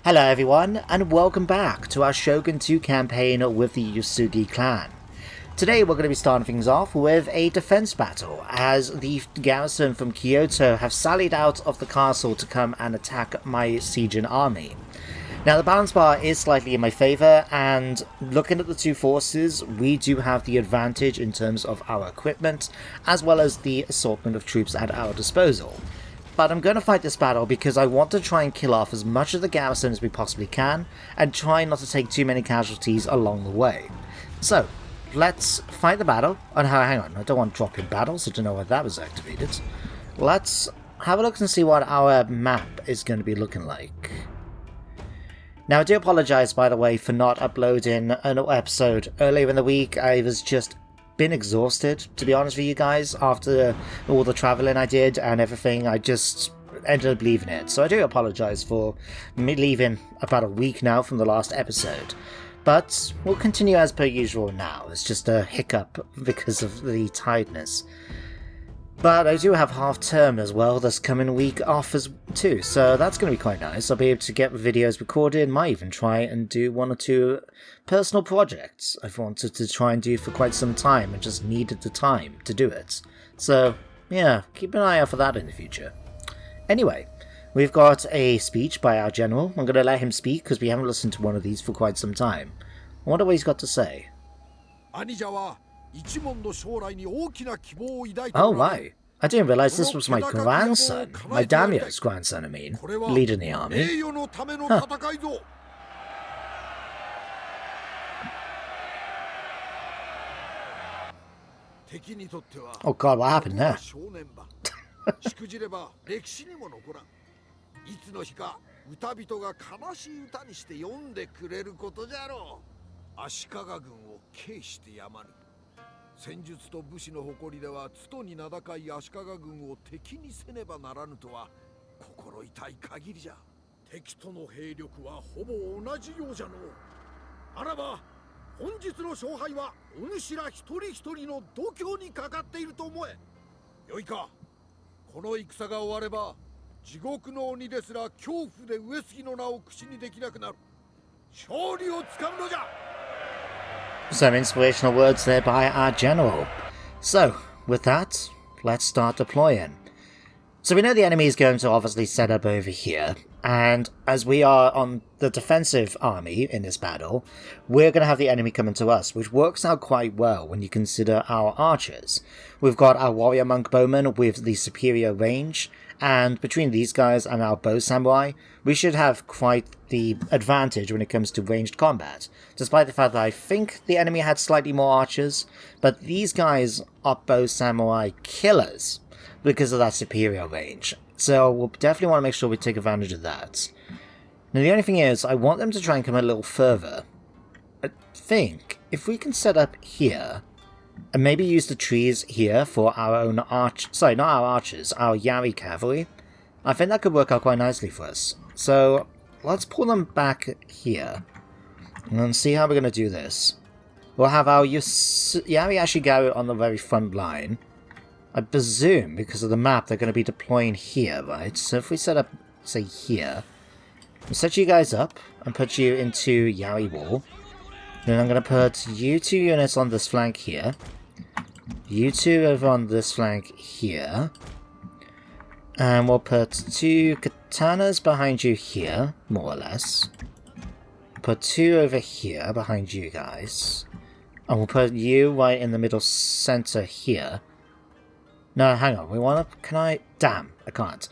Hello everyone, and welcome back to our Shogun 2 campaign with the Uesugi Clan. Today we're going to be starting things off with a defense battle, as the garrison from Kyoto have sallied out of the castle to come and attack my sieging army. Now the balance bar is slightly in my favour, and looking at the two forces, we do have the advantage in terms of our equipment, as well as the assortment of troops at our disposal. But I'm going to fight this battle because I want to try and kill off as much of the garrison as we possibly can, and try not to take too many casualties along the way. So, let's fight the battle. Oh, hang on, I don't want to drop in battles, I don't know why that was activated. Let's have a look and see what our map is going to be looking like. Now, I do apologise, by the way, for not uploading an episode earlier in the week. I was just been exhausted, to be honest with you guys, after all the travelling I did and everything. I just ended up leaving it, so I do apologise for me leaving about a week now from the last episode, but we'll continue as per usual now. It's just a hiccup because of the tiredness. But I do have half term as well this coming week off as too, so that's going to be quite nice. I'll be able to get videos recorded, might even try and do one or two personal projects I've wanted to try and do for quite some time and just needed the time to do it. So yeah, keep an eye out for that in the future. Anyway, we've got a speech by our general. I'm going to let him speak because we haven't listened to one of these for quite some time. I wonder what he's got to say. Oh, why? I didn't realize this was my grandson. My daimyo's grandson, I mean. Leading the army. Huh. Oh god, what happened there? Some inspirational words there by our general. So, with that, let's start deploying. So we know the enemy is going to obviously set up over here, and as we are on the defensive army in this battle, we're going to have the enemy coming to us, which works out quite well when you consider our archers. We've got our warrior monk bowmen with the superior range, and between these guys and our bow samurai, we should have quite the advantage when it comes to ranged combat, despite the fact that I think the enemy had slightly more archers, but these guys are bow samurai killers because of that superior range. So we'll definitely want to make sure we take advantage of that. Now the only thing is, I want them to try and come a little further. I think if we can set up here, and maybe use the trees here for our own not our archers, our Yari cavalry, I think that could work out quite nicely for us. So let's pull them back here, and see how we're going to do this. We'll have our Yari Ashigaru on the very front line. I presume, because of the map, they're going to be deploying here, right? So if we set up, say, here, we'll set you guys up and put you into Yari Wall. Then I'm going to put you two units on this flank here. You two over on this flank here. And we'll put two katanas behind you here, more or less. Put two over here behind you guys. And we'll put you right in the middle center here. No, hang on, we want to... Can I... Damn, I can't.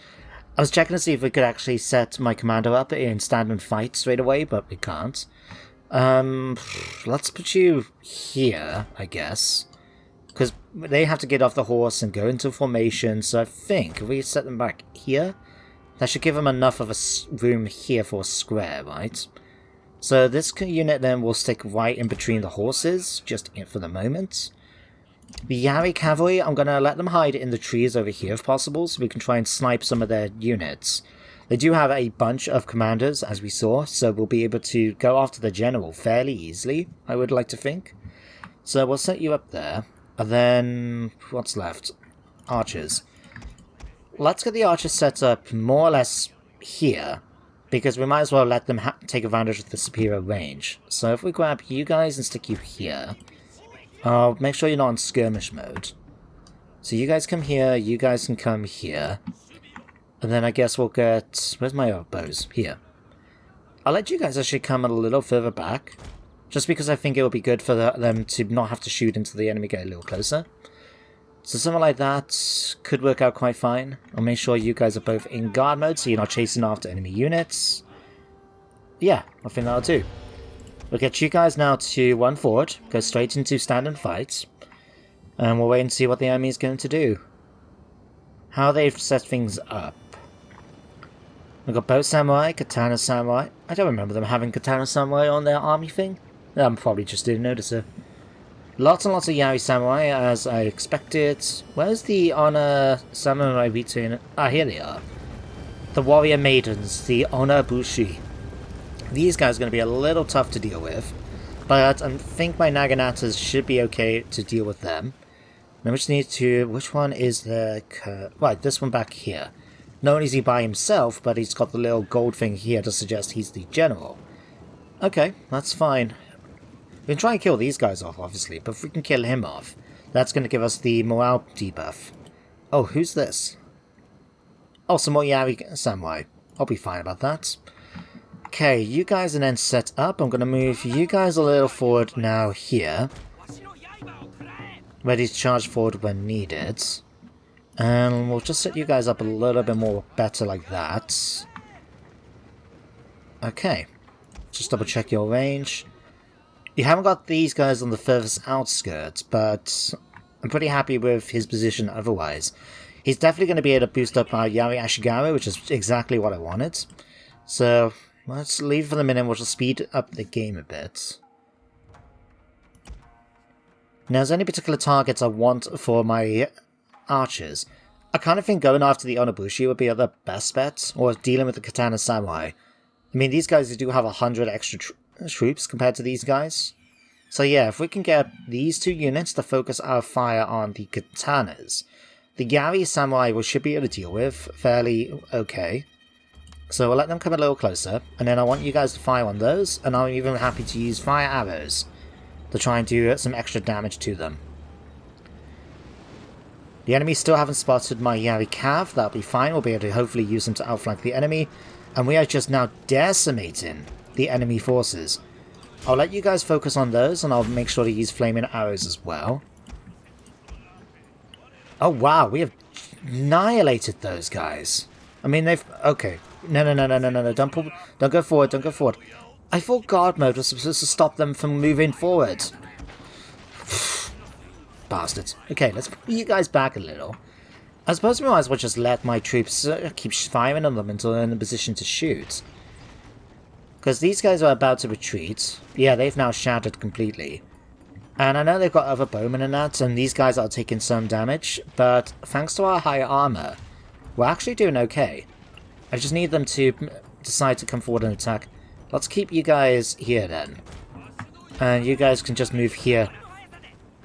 I was checking to see if we could actually set my commander up in stand and fight straight away, but we can't. Let's put you here, I guess. Because they have to get off the horse and go into formation, so I think if we set them back here, that should give them enough of a room here for a square, right? So this unit then will stick right in between the horses, just for the moment. The Yari cavalry, I'm going to let them hide in the trees over here if possible, so we can try and snipe some of their units. They do have a bunch of commanders, as we saw, so we'll be able to go after the general fairly easily, I would like to think. So we'll set you up there, and then what's left? Archers. Let's get the archers set up more or less here, because we might as well let them take advantage of the superior range. So if we grab you guys and stick you here, I'll make sure you're not in skirmish mode. So you guys come here, you guys can come here. And then I guess we'll get... Where's my bows? Here. I'll let you guys actually come a little further back. Just because I think it will be good for them to not have to shoot into the enemy, get a little closer. So something like that could work out quite fine. I'll make sure you guys are both in guard mode so you're not chasing after enemy units. Yeah, I think that'll do. We'll get you guys now to one forward, go straight into stand and fight. And we'll wait and see what the enemy is going to do. How they've set things up. We've got both samurai, katana samurai. I don't remember them having katana samurai on their army thing. I probably just didn't notice it. Lots and lots of Yari samurai, as I expected. Where's the honor samurai between? Ah, here they are. The warrior maidens, the honor bushi. These guys are going to be a little tough to deal with, but I think my naganatas should be okay to deal with them. Now we just need to... Which one is the... Right, this one back here. Not only is he by himself, but he's got the little gold thing here to suggest he's the general. Okay, that's fine. We can try and kill these guys off, obviously, but if we can kill him off, that's going to give us the morale debuff. Oh, who's this? Oh, some more Yari samurai. I'll be fine about that. Okay, you guys are then set up. I'm going to move you guys a little forward now here. Ready to charge forward when needed. And we'll just set you guys up a little bit more better like that. Okay. Just double check your range. You haven't got these guys on the furthest outskirts, but I'm pretty happy with his position otherwise. He's definitely going to be able to boost up our Yari Ashigaru, which is exactly what I wanted. So, let's leave for the minute, we'll just speed up the game a bit. Now, is there any particular targets I want for my archers? I kind of think going after the Onobushi would be the best bet, or dealing with the Katana Samurai. I mean, these guys do have 100 extra troops compared to these guys. So yeah, if we can get these two units to focus our fire on the Katanas, the Yari Samurai we should be able to deal with fairly okay. So we'll let them come a little closer, and then I want you guys to fire on those, and I'm even happy to use fire arrows to try and do some extra damage to them. The enemy still haven't spotted my Yari Cav, that'll be fine, we'll be able to hopefully use them to outflank the enemy, and we are just now decimating the enemy forces. I'll let you guys focus on those, and I'll make sure to use flaming arrows as well. Oh wow, we have annihilated those guys. I mean, they've... Okay. No, don't go forward, don't go forward. I thought guard mode was supposed to stop them from moving forward. Bastards. Okay, let's pull you guys back a little. I suppose we might as well just let my troops keep firing on them until they're in a position to shoot. Because these guys are about to retreat. Yeah, they've now shattered completely. And I know they've got other bowmen and that, and these guys are taking some damage, but thanks to our higher armor, we're actually doing okay. I just need them to decide to come forward and attack. Let's keep you guys here then. And you guys can just move here.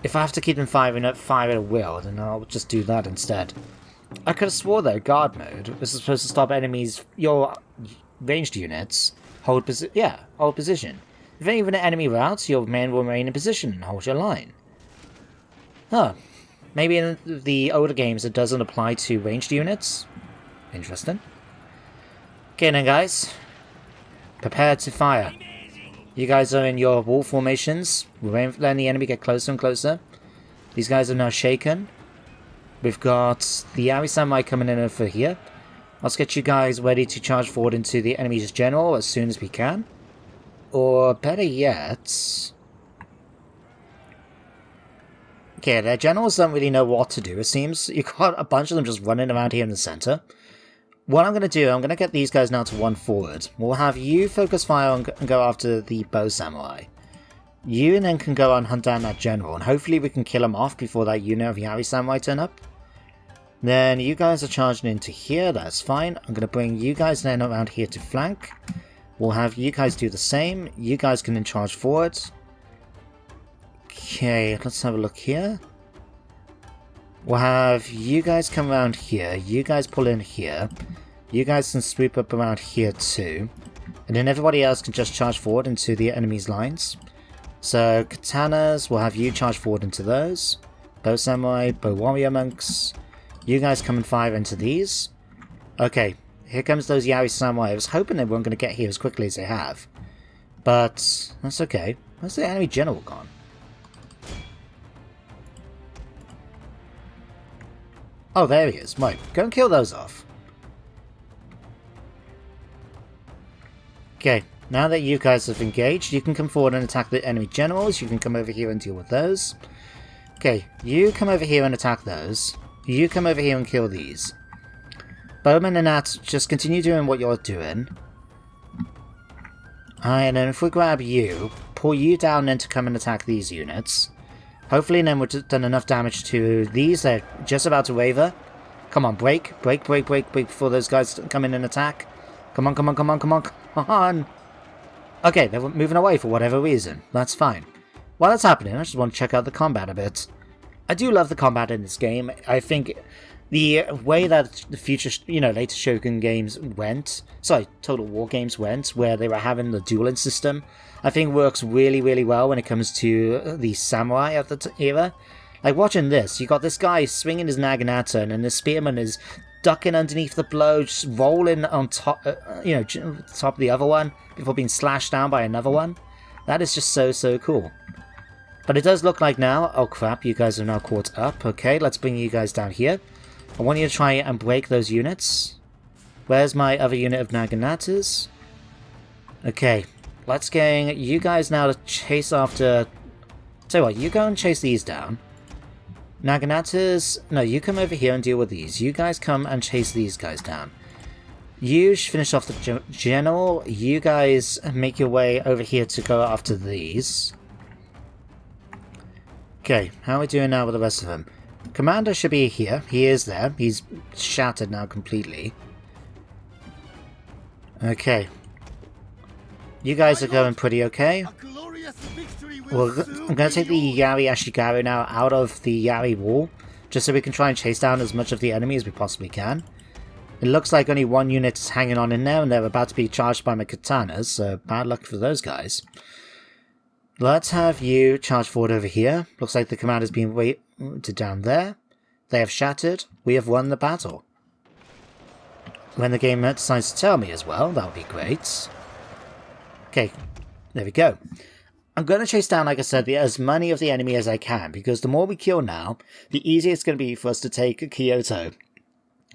If I have to keep them firing at will, then I'll just do that instead. I could have swore though, guard mode was supposed to stop enemies, your ranged units, hold position. If any of an enemy routes, your men will remain in position and hold your line. Huh. Maybe in the older games it doesn't apply to ranged units? Interesting. Okay then guys. Prepare to fire. You guys are in your wall formations. We're letting the enemy get closer and closer. These guys are now shaken. We've got the Yari Samurai coming in over here. Let's get you guys ready to charge forward into the enemy's general as soon as we can. Or better yet... Okay, their generals don't really know what to do, it seems. You've got a bunch of them just running around here in the center. What I'm going to do, I'm going to get these guys now to one forward. We'll have you focus fire and go after the bow samurai. You and then can go and hunt down that general, and hopefully we can kill him off before that unit of Yari samurai turn up. Then you guys are charging into here, that's fine. I'm going to bring you guys then around here to flank. We'll have you guys do the same. You guys can then charge forward. Okay, let's have a look here. We'll have you guys come around here. You guys pull in here. You guys can swoop up around here too. And then everybody else can just charge forward into the enemy's lines. So, katanas, we'll have you charge forward into those. Bow samurai, bow warrior monks. You guys come and fire into these. Okay, here comes those Yari samurai. I was hoping they weren't going to get here as quickly as they have. But, that's okay. Where's the enemy general gone? Oh, there he is. Right, go and kill those off. Okay, now that you guys have engaged, you can come forward and attack the enemy generals. You can come over here and deal with those. Okay, you come over here and attack those. You come over here and kill these. Bowman and Nat, just continue doing what you're doing. And then if we grab you, pull you down then to come and attack these units. Hopefully then we've done enough damage to these. They're just about to waver. Come on, break before those guys come in and attack. Come on, come on, come on, come on, come on. Okay, they're moving away for whatever reason. That's fine. While that's happening, I just want to check out the combat a bit. I do love the combat in this game. I think the way that the future, later Shogun games went, Total War games went, where they were having the dueling system, I think works really, really well when it comes to the samurai of the era. Like, watching this, you got this guy swinging his naginata, and then the spearman is ducking underneath the blow, just rolling on top, top of the other one, before being slashed down by another one. That is just so, so cool. But it does look like now, oh crap, you guys are now caught up. Okay, let's bring you guys down here. I want you to try and break those units. Where's my other unit of naginatas? Okay, let's get you guys now to chase after... Tell you what, you go and chase these down. Naginatas, no, you come over here and deal with these. You guys come and chase these guys down. You finish off the general. You guys make your way over here to go after these. Okay, how are we doing now with the rest of them? Commander should be here. He is there. He's shattered now completely. Okay. You guys are going pretty okay. Well, I'm going to take the Yari Ashigaru now out of the Yari wall, just so we can try and chase down as much of the enemy as we possibly can. It looks like only one unit is hanging on in there, and they're about to be charged by my katanas, so bad luck for those guys. Let's have you charge forward over here. Looks like the commander's been weighted down there. They have shattered. We have won the battle. When the game decides to tell me as well, that would be great. Okay, there we go. I'm going to chase down, like I said, as many of the enemy as I can, because the more we kill now, the easier it's going to be for us to take Kyoto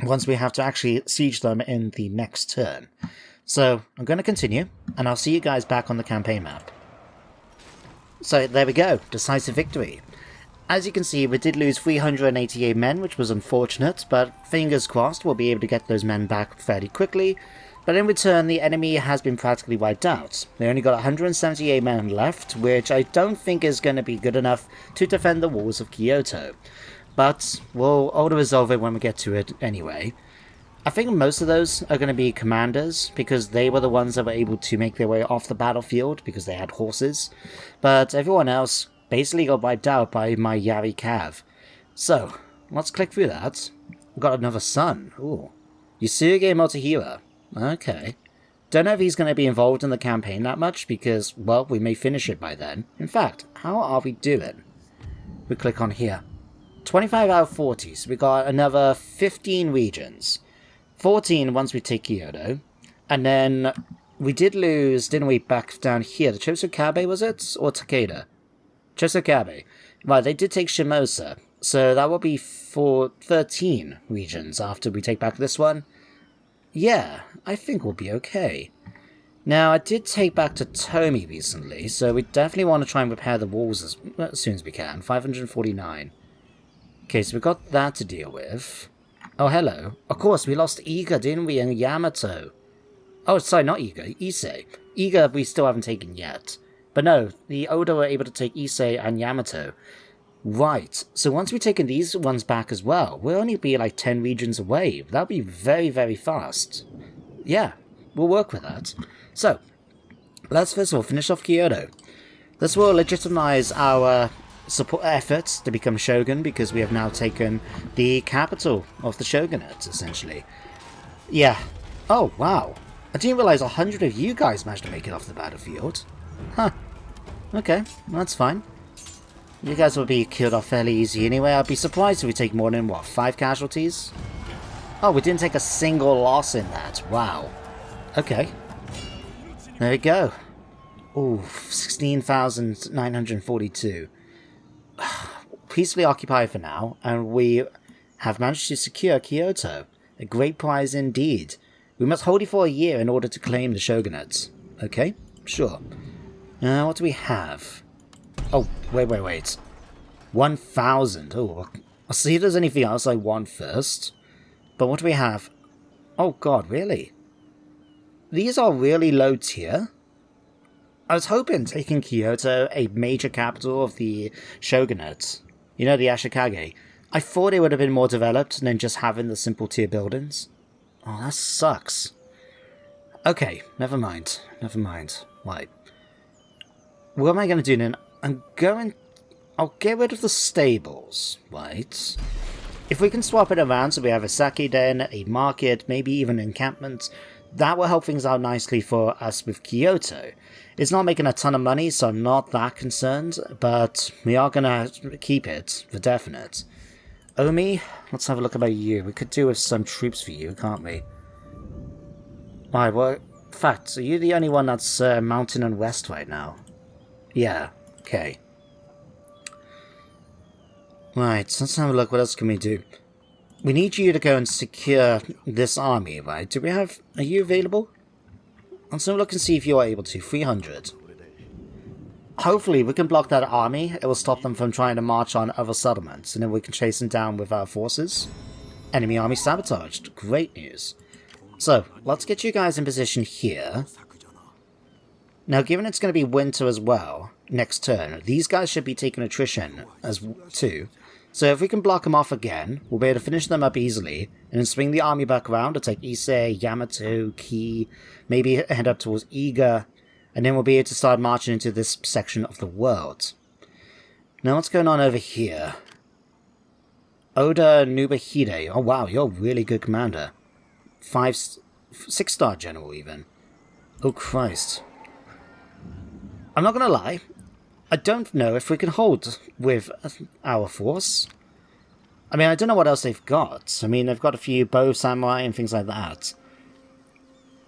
once we have to actually siege them in the next turn. So, I'm going to continue, and I'll see you guys back on the campaign map. So, there we go, decisive victory. As you can see, we did lose 388 men, which was unfortunate, but fingers crossed we'll be able to get those men back fairly quickly. But in return, the enemy has been practically wiped out. They only got 178 men left, which I don't think is going to be good enough to defend the walls of Kyoto. But we'll auto-resolve it when we get to it anyway. I think most of those are going to be commanders, because they were the ones that were able to make their way off the battlefield, because they had horses. But everyone else basically got wiped out by my Yari Cav. So, let's click through that. We've got another son. Ooh. Uesugi Motohira. Okay. Don't know if he's going to be involved in the campaign that much, because, well, we may finish it by then. In fact, how are we doing? We click on here. 25 out of 40, so we got another 15 regions. 14 once we take Kyoto. And then we did lose, didn't we, back down here? The Chosokabe, was it? Or Takeda? Chosokabe. Right, they did take Shimosa. So that will be for 13 regions after we take back this one. Yeah, I think we'll be okay. Now, I did take back to Tomi recently, so we definitely want to try and repair the walls as soon as we can. 549. Okay, so we've got that to deal with. Oh, hello. Of course, we lost Iga, didn't we, and Yamato. Oh, sorry, not Iga, Issei. Iga we still haven't taken yet. But no, the Oda were able to take Issei and Yamato. Right, so once we've taken these ones back as well, we'll only be like 10 regions away. That'll be very, very fast. Yeah, we'll work with that. So, let's first of all finish off Kyoto. This will legitimize our support efforts to become Shogun, because we have now taken the capital of the Shogunate, essentially. Yeah, Oh, wow. I didn't realize 100 of you guys managed to make it off the battlefield. Huh. Okay, that's fine. You guys will be killed off fairly easy anyway. I'd be surprised if we take more than, what, 5 casualties? Oh, we didn't take a single loss in that. Wow. Okay. There we go. Ooh, 16,942. Peacefully occupied for now, and we have managed to secure Kyoto. A great prize indeed. We must hold it for a year in order to claim the Shogunate. Okay, sure. What do we have? Oh, wait. 1,000. Oh, I'll see if there's anything else I want first. But what do we have? Oh god, really? These are really low tier? I was hoping taking Kyoto, a major capital of the Shogunate, you know, the Ashikaga, I thought it would have been more developed than just having the simple tier buildings. Oh, that sucks. Okay, never mind. Right. What am I going to do then? I'll get rid of the stables, right? If we can swap it around so we have a sake den, a market, maybe even an encampment, that will help things out nicely for us with Kyoto. It's not making a ton of money, so I'm not that concerned, but we are going to keep it, for definite. Omi, let's have a look about you. We could do with some troops for you, can't we? Right, well, in fact, are you the only one that's mountain and west right now? Yeah, okay. Right, let's have a look. What else can we do? We need you to go and secure this army, right? Do we have... Are you available? Let's have a look and see if you're able to. 300. Hopefully we can block that army. It will stop them from trying to march on other settlements, and then we can chase them down with our forces. Enemy army sabotaged. Great news. So, let's get you guys in position here. Now, given it's going to be winter as well, next turn, these guys should be taking attrition as too. So if we can block them off again, we'll be able to finish them up easily, and then swing the army back around to take Ise, Yamato, Ki, maybe head up towards Iga, and then we'll be able to start marching into this section of the world. Now what's going on over here? Oda Nubahide. Oh wow, you're a really good commander. 6-star general even. Oh Christ. I'm not gonna lie, I don't know if we can hold with our force. I mean, I don't know what else they've got. I mean, they've got a few bow samurai and things like that.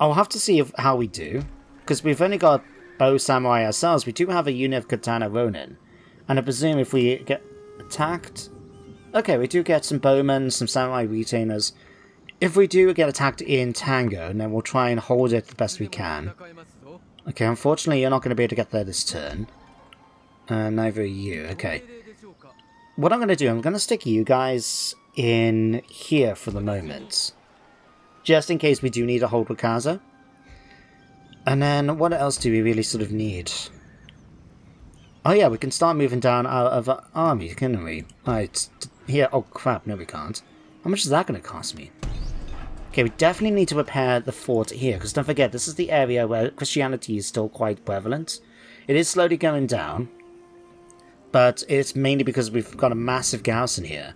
I'll have to see how we do, because we've only got bow samurai ourselves. We do have a unit of katana ronin, and I presume if we get attacked... Okay, we do get some bowmen, some samurai retainers. If we do get attacked in Tango, then we'll try and hold it the best we can. Okay, unfortunately you're not going to be able to get there this turn. Neither are you. Okay. What I'm going to do, I'm going to stick you guys in here for the moment. Just in case we do need to hold Wakaza. And then, what else do we really sort of need? Oh yeah, we can start moving down out of our army, can we? Right, here. Oh crap, no we can't. How much is that going to cost me? Okay, we definitely need to repair the fort here, because don't forget, this is the area where Christianity is still quite prevalent. It is slowly going down, but it's mainly because we've got a massive garrison here.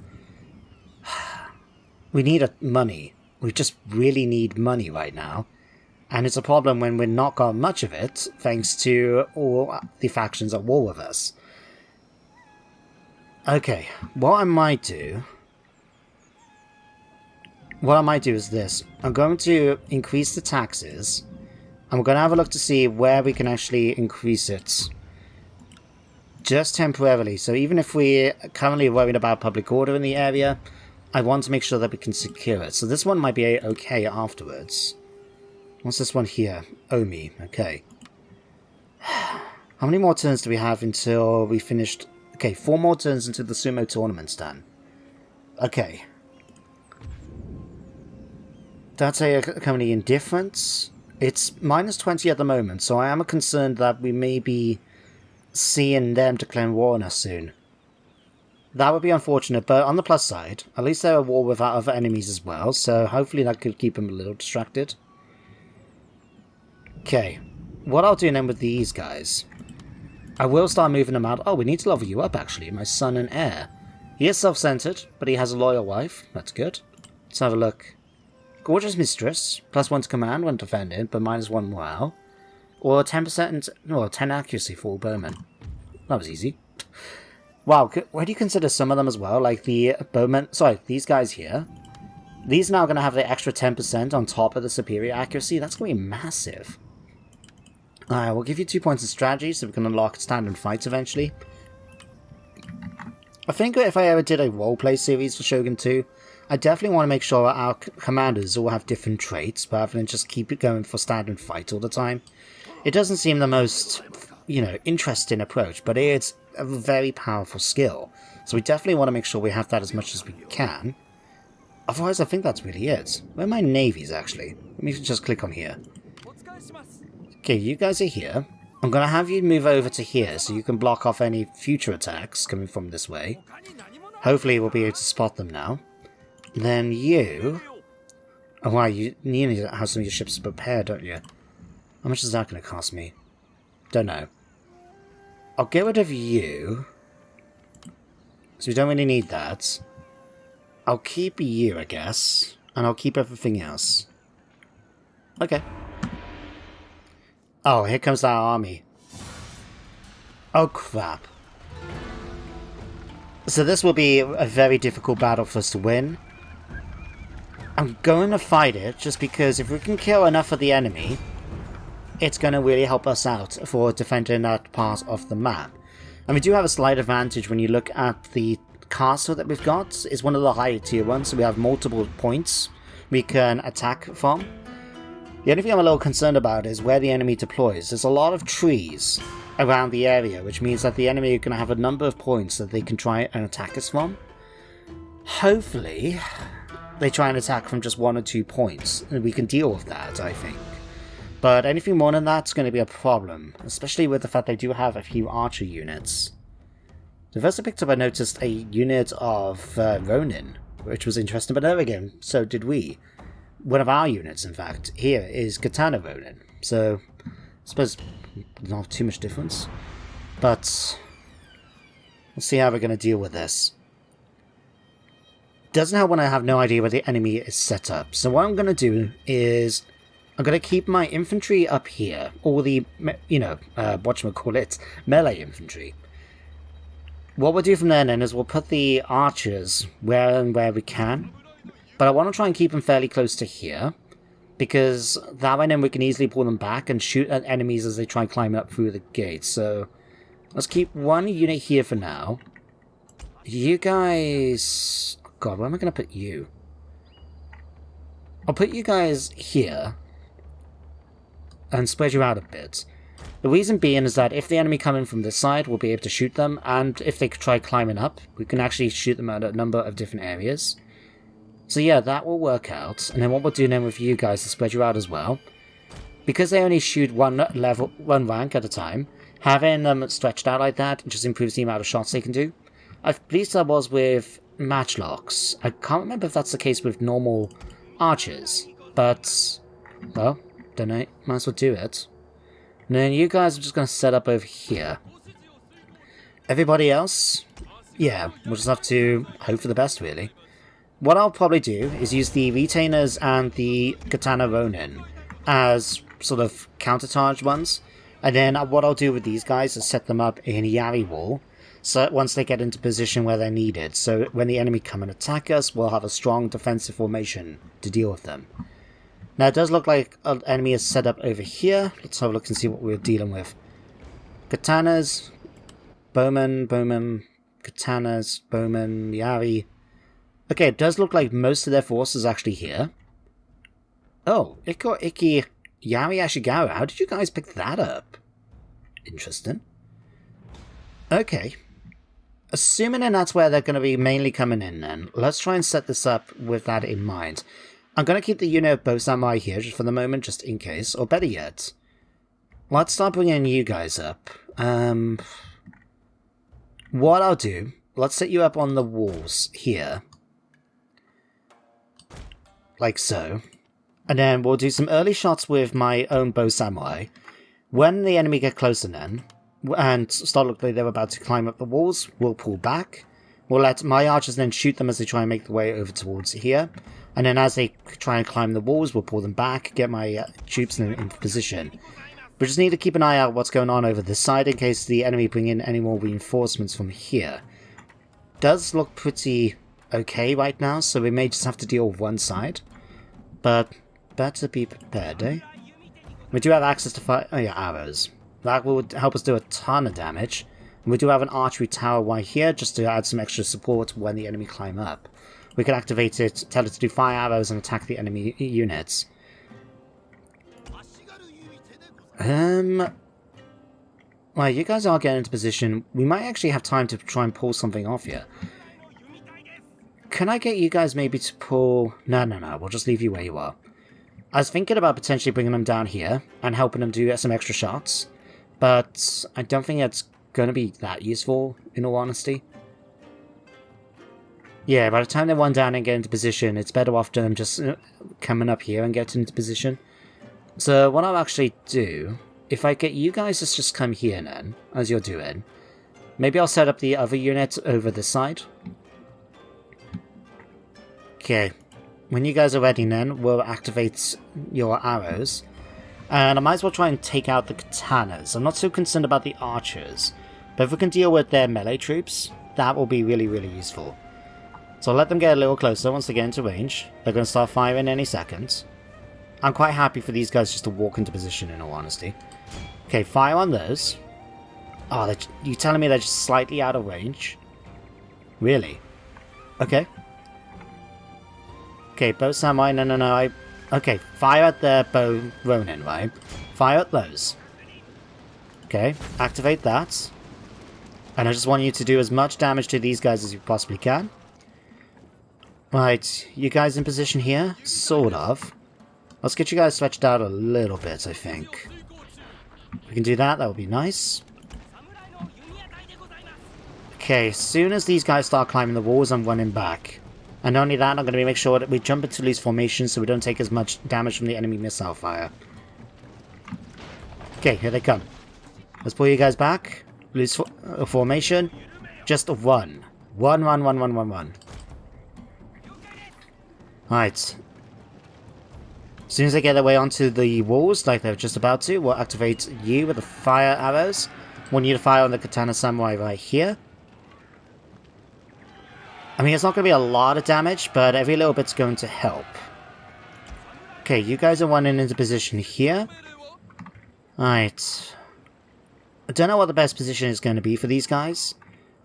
We need money. We just really need money right now. And it's a problem when we've not got much of it, thanks to all the factions at war with us. Okay, what I might do is this. I'm going to increase the taxes. I'm going to have a look to see where we can actually increase it. Just temporarily. So even if we're currently worried about public order in the area, I want to make sure that we can secure it. So this one might be okay afterwards. What's this one here? Omi. Okay. How many more turns do we have until we finished? Okay, 4 more turns until the sumo tournament's done. Okay. That's a company indifference. It's -20 at the moment, so I am concerned that we may be seeing them declare war on us soon. That would be unfortunate, but on the plus side, at least they're at war with our other enemies as well, so hopefully that could keep them a little distracted. Okay, what I'll do then with these guys, I will start moving them out. Oh, we need to level you up actually, my son and heir. He is self-centered, but he has a loyal wife. That's good. Let's have a look. Gorgeous Mistress, +1 to command when defended, but -1 morale. Or 10%, no, 10 accuracy for all bowmen. That was easy. Wow, where do you consider some of them as well? Like the bowmen, sorry, these guys here. These are now going to have the extra 10% on top of the superior accuracy. That's going to be massive. Alright, we'll give you 2 points of strategy so we can unlock stand and fight eventually. I think if I ever did a roleplay series for Shogun 2, I definitely want to make sure our commanders all have different traits rather than just keep it going for stand and fight all the time. It doesn't seem the most, you know, interesting approach, but it's a very powerful skill. So we definitely want to make sure we have that as much as we can. Otherwise, I think that's really it. Where are my navies, actually? Let me just click on here. Okay, you guys are here. I'm going to have you move over to here so you can block off any future attacks coming from this way. Hopefully we'll be able to spot them now. Then you... Oh wow, you need to have some of your ships prepared, don't you? How much is that going to cost me? Don't know. I'll get rid of you. So we don't really need that. I'll keep you, I guess. And I'll keep everything else. Okay. Oh, here comes our army. Oh, crap. So this will be a very difficult battle for us to win. I'm going to fight it, just because if we can kill enough of the enemy, it's going to really help us out for defending that part of the map. And we do have a slight advantage when you look at the castle that we've got. It's one of the higher tier ones, so we have multiple points we can attack from. The only thing I'm a little concerned about is where the enemy deploys. There's a lot of trees around the area, which means that the enemy are going to have a number of points that they can try and attack us from. Hopefully, they try and attack from just 1 or 2 points, and we can deal with that, I think. But anything more than that's going to be a problem, especially with the fact they do have a few archer units. The first I picked up, I noticed a unit of Ronin, which was interesting, but there again, so did we. One of our units, in fact, here is Katana Ronin, so I suppose not too much difference. But let's see how we're going to deal with this. Doesn't help when I have no idea where the enemy is set up. So what I'm going to do is I'm going to keep my infantry up here, all the, you know, whatchamacallit, melee infantry. What we'll do from there then is we'll put the archers where we can. But I want to try and keep them fairly close to here, because that way then we can easily pull them back and shoot at enemies as they try and climb up through the gate. So let's keep one unit here for now. You guys... Oh God, where am I going to put you? I'll put you guys here and spread you out a bit. The reason being is that if the enemy come in from this side, we'll be able to shoot them, and if they try climbing up, we can actually shoot them at a number of different areas. So yeah, that will work out. And then what we'll do then with you guys is spread you out as well. Because they only shoot one rank at a time, having them stretched out like that just improves the amount of shots they can do. I believe that was with matchlocks. I can't remember if that's the case with normal archers. But, well, don't know. Might as well do it. And then you guys are just going to set up over here. Everybody else? Yeah, we'll just have to hope for the best, really. What I'll probably do is use the retainers and the Katana Ronin as sort of counter-charged ones. And then what I'll do with these guys is set them up in Yari Wall, so once they get into position where they're needed. So when the enemy come and attack us, we'll have a strong defensive formation to deal with them. Now it does look like an enemy is set up over here. Let's have a look and see what we're dealing with. Katanas, Bowman, Katanas, Bowman, Yari. Okay, it does look like most of their force is actually here. Oh, Iki, Yari Ashigawa. How did you guys pick that up? Interesting. Okay. Assuming then that's where they're going to be mainly coming in then, let's try and set this up with that in mind. I'm going to keep the unit of bow samurai here just for the moment, just in case. Or better yet, let's start bringing you guys up. What I'll do, let's set you up on the walls here. Like so. And then we'll do some early shots with my own bow samurai. When the enemy get closer then, and start looking like they're about to climb up the walls, we'll pull back. We'll let my archers then shoot them as they try and make their way over towards here. And then as they try and climb the walls, we'll pull them back, get my troops in position. We just need to keep an eye out what's going on over this side in case the enemy bring in any more reinforcements from here. Does look pretty okay right now, so we may just have to deal with one side. But better be prepared, eh? We do have access to arrows. That will help us do a ton of damage. And we do have an archery tower right here just to add some extra support when the enemy climb up. We can activate it, tell it to do fire arrows and attack the enemy units. Well, you guys are getting into position. We might actually have time to try and pull something off here. Can I get you guys maybe to pull... No, we'll just leave you where you are. I was thinking about potentially bringing them down here and helping them do some extra shots. But I don't think it's going to be that useful, in all honesty. Yeah, by the time they run down and get into position, it's better off them just coming up here and getting into position. So what I'll actually do, if I get you guys to just come here then, as you're doing, maybe I'll set up the other unit over this side. Okay, when you guys are ready then, we'll activate your arrows. And I might as well try and take out the katanas. I'm not so concerned about the archers, but if we can deal with their melee troops, that will be really, really useful. So I'll let them get a little closer once they get into range. They're going to start firing any second. I'm quite happy for these guys just to walk into position, in all honesty. Okay, fire on those. Oh, you telling me they're just slightly out of range? Really? Okay. Okay, bow samurai, no. Okay, fire at the bow ronin, right? Fire at those. Okay, activate that. And I just want you to do as much damage to these guys as you possibly can. Right, you guys in position here? Sort of. Let's get you guys stretched out a little bit, I think. If we can do that, that would be nice. Okay, as soon as these guys start climbing the walls, I'm running back. And not only that, I'm going to make sure that we jump into loose formation so we don't take as much damage from the enemy missile fire. Okay, here they come. Let's pull you guys back. Loose formation. Just run. Run. Right. As soon as they get their way onto the walls, like they're just about to, we'll activate you with the fire arrows. Want you to fire on the katana samurai right here. I mean, it's not going to be a lot of damage, but every little bit's going to help. Okay, you guys are running into position here. Right. I don't know what the best position is going to be for these guys.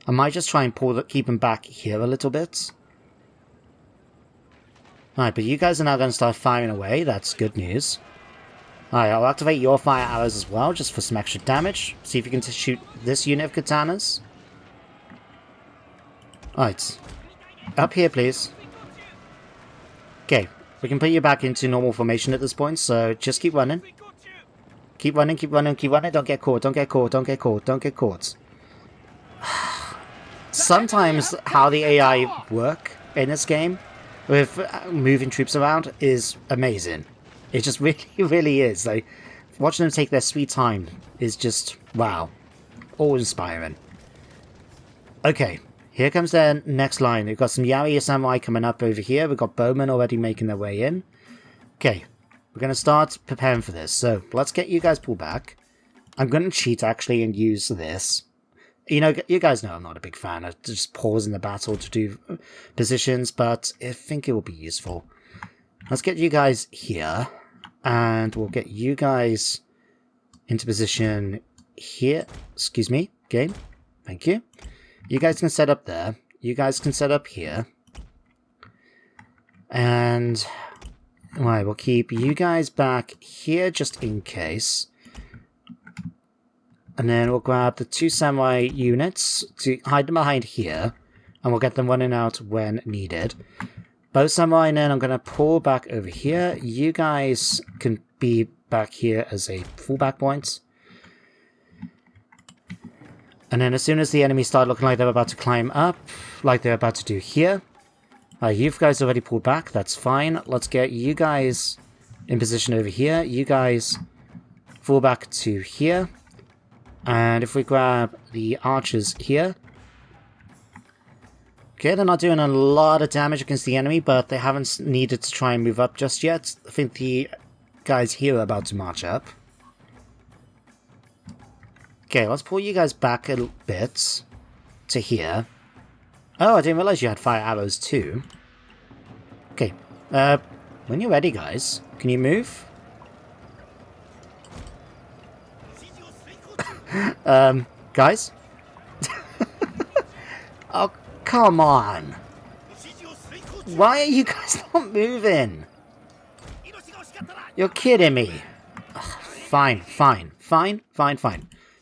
I might just try and keep them back here a little bit. Alright, but you guys are now going to start firing away. That's good news. Alright, I'll activate your fire arrows as well, just for some extra damage. See if you can shoot this unit of katanas. Alright. Up here, please. Okay, we can put you back into normal formation at this point, so just keep running. Keep running. Don't get caught. Sometimes how the AI work in this game with moving troops around is amazing. It just really is. Like, watching them take their sweet time is just, wow. Awe-inspiring. Okay, here comes their next line. We've got some Yari Samurai coming up over here. We've got bowmen already making their way in. Okay, we're going to start preparing for this. So, let's get you guys pulled back. I'm going to cheat, actually, and use this. You know, you guys know I'm not a big fan of just pausing the battle to do positions, but I think it will be useful. Let's get you guys here, and we'll get you guys into position here. Excuse me, game. Thank you. You guys can set up there. You guys can set up here. And, right, we'll keep you guys back here just in case. And then we'll grab the two samurai units to hide them behind here. And we'll get them running out when needed. Both samurai, and then I'm going to pull back over here. You guys can be back here as a fallback point. And then as soon as the enemies start looking like they're about to climb up, like they're about to do here. You guys already pulled back, that's fine. Let's get you guys in position over here. You guys fall back to here. And if we grab the archers here, Okay, they're not doing a lot of damage against the enemy, but they haven't needed to try and move up just yet. I think the guys here are about to march up. Okay, let's pull you guys back a bit to here. Oh, I didn't realize you had fire arrows too. Okay, when you're ready, guys, can you move? Guys? Oh, come on! Why are you guys not moving? You're kidding me! Ugh, fine.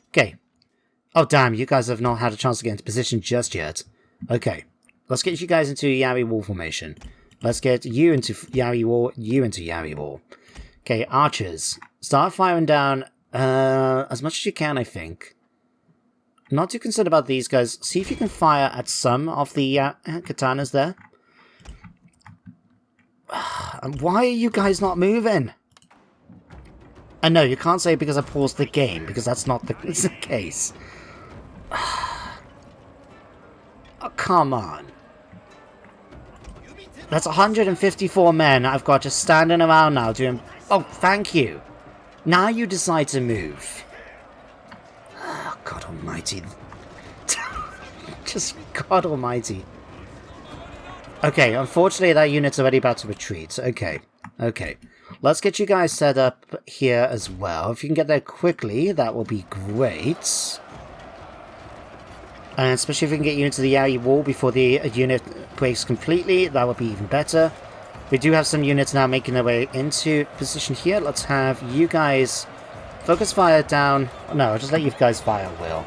Okay. Oh, damn, you guys have not had a chance to get into position just yet. Okay. Let's get you guys into Yari Wall formation. Let's get you into Yari Wall, you into Yari Wall. Okay, archers. Start firing down as much as you can, I think. Not too concerned about these guys. See if you can fire at some of the katanas there. Why are you guys not moving? And no, you can't say because I paused the game, because that's not the case. Oh, come on. That's 154 men I've got just standing around now doing... Oh, thank you. Now you decide to move. Oh, God almighty. Just God almighty. Okay, unfortunately that unit's already about to retreat. Okay. Let's get you guys set up here as well. If you can get there quickly, that will be great. And especially if we can get you into the Yari Wall before the unit breaks completely, that would be even better. We do have some units now making their way into position here. Let's have you guys focus fire down. No, I'll just let you guys fire Will.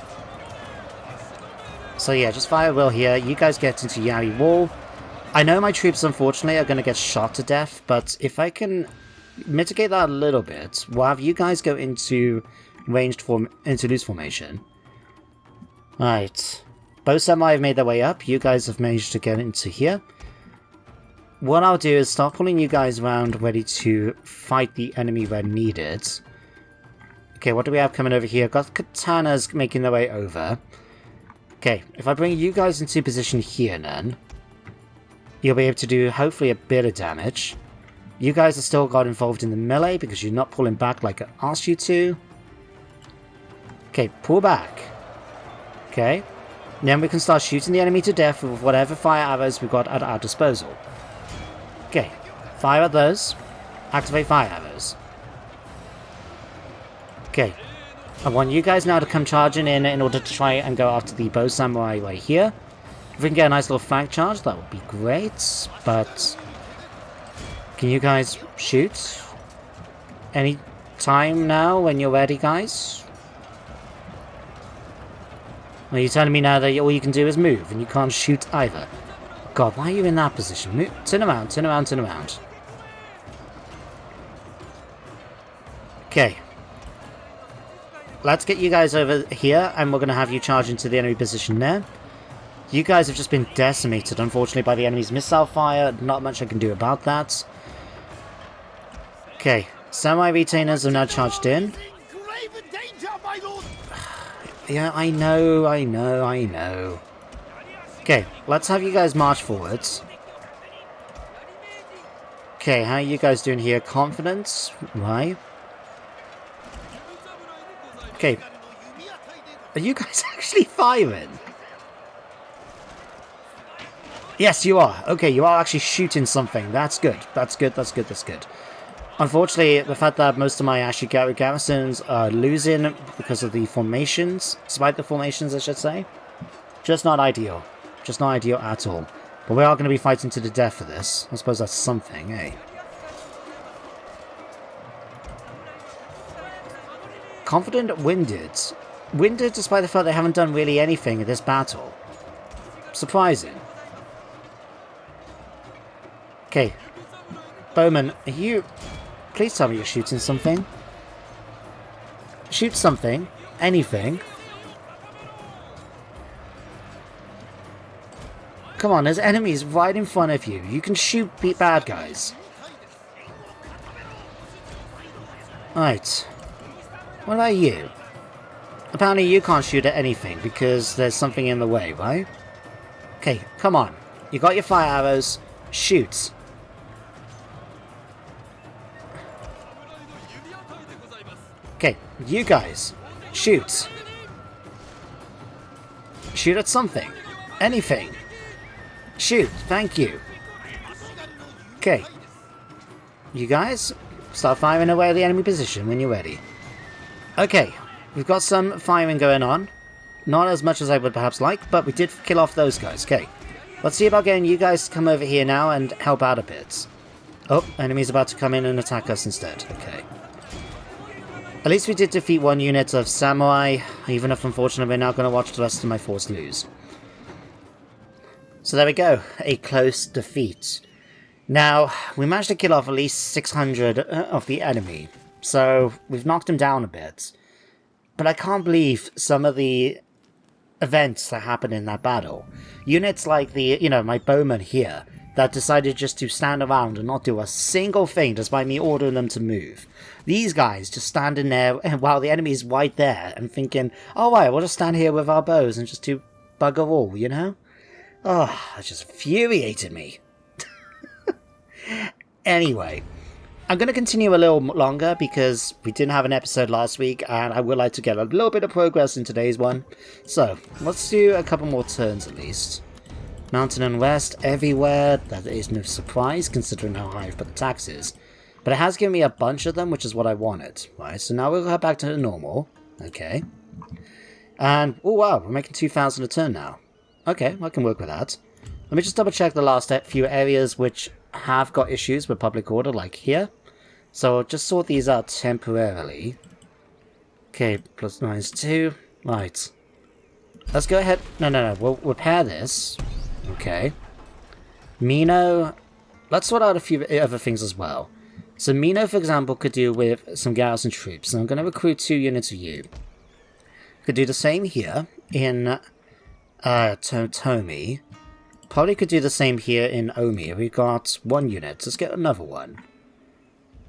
So yeah, just fire Will here. You guys get into Yari Wall. I know my troops, unfortunately, are going to get shot to death, but if I can mitigate that a little bit, we'll have you guys go into into loose formation. Right. Both samurai have made their way up. You guys have managed to get into here. What I'll do is start pulling you guys around, ready to fight the enemy where needed. Okay, what do we have coming over here? Got katanas making their way over. Okay, if I bring you guys into position here then, you'll be able to do, hopefully, a bit of damage. You guys have still got involved in the melee because you're not pulling back like I asked you to. Okay, pull back. Okay. Then we can start shooting the enemy to death with whatever fire arrows we've got at our disposal. Okay. Fire at those. Activate fire arrows. Okay. I want you guys now to come charging in order to try and go after the bow samurai right here. If we can get a nice little flank charge, that would be great, but can you guys shoot? Any time now when you're ready, guys? Are you telling me now that all you can do is move and you can't shoot either? God, why are you in that position? Move, turn around. Okay. Let's get you guys over here, and we're going to have you charge into the enemy position there. You guys have just been decimated, unfortunately, by the enemy's missile fire. Not much I can do about that. Okay, samurai retainers are now charged in. Yeah, I know. Okay, let's have you guys march forwards. Okay, how are you guys doing here? Confidence? Right. Okay. Are you guys actually firing? Yes, you are. Okay, you are actually shooting something. That's good. That's good. Unfortunately, the fact that most of my Ashigaru garrisons are losing because of the formations, despite the formations, I should say, just not ideal. Just not ideal at all. But we are going to be fighting to the death for this. I suppose that's something, eh? Confident Winded. Winded despite the fact they haven't done really anything in this battle. Surprising. Okay. Bowman, are you... Please tell me you're shooting something. Shoot something. Anything. Come on, there's enemies right in front of you. You can shoot bad guys. Right. What about you? Apparently you can't shoot at anything because there's something in the way, right? Okay, come on. You got your fire arrows. Shoot. Okay, you guys. Shoot. Shoot at something. Anything. Shoot, thank you. Okay. You guys, start firing away at the enemy position when you're ready. Okay, we've got some firing going on. Not as much as I would perhaps like, but we did kill off those guys. Okay, let's see about getting you guys to come over here now and help out a bit. Oh, enemy's about to come in and attack us instead. Okay. At least we did defeat one unit of samurai, even if unfortunately we're now going to watch the rest of my force lose. So there we go, a close defeat. Now, we managed to kill off at least 600 of the enemy, so we've knocked him down a bit. But I can't believe some of the events that happened in that battle. Units like the, my bowmen here, that decided just to stand around and not do a single thing despite me ordering them to move. These guys just standing there while the enemy's right there and thinking, oh right, we'll just stand here with our bows and just do bugger all, you know? Oh, that just infuriated me. Anyway, I'm going to continue a little longer because we didn't have an episode last week and I would like to get a little bit of progress in today's one. So, let's do a couple more turns at least. Mountain and West everywhere, that is no surprise considering how high I've put the taxes. But it has given me a bunch of them, which is what I wanted. Right, so now we'll head back to the normal. Okay. And, oh wow, we're making 2,000 a turn now. Okay, I can work with that. Let me just double check the last few areas which have got issues with public order, like here. So I'll just sort these out temporarily. Okay, plus -2. Right. Let's go ahead. No. We'll repair this. Okay. Mino. Let's sort out a few other things as well. So Mino, for example, could do with some garrison troops. And I'm going to recruit 2 units of you. Could do the same here in Totomi. Probably could do the same here in Omi. We've got 1 unit. Let's get another one.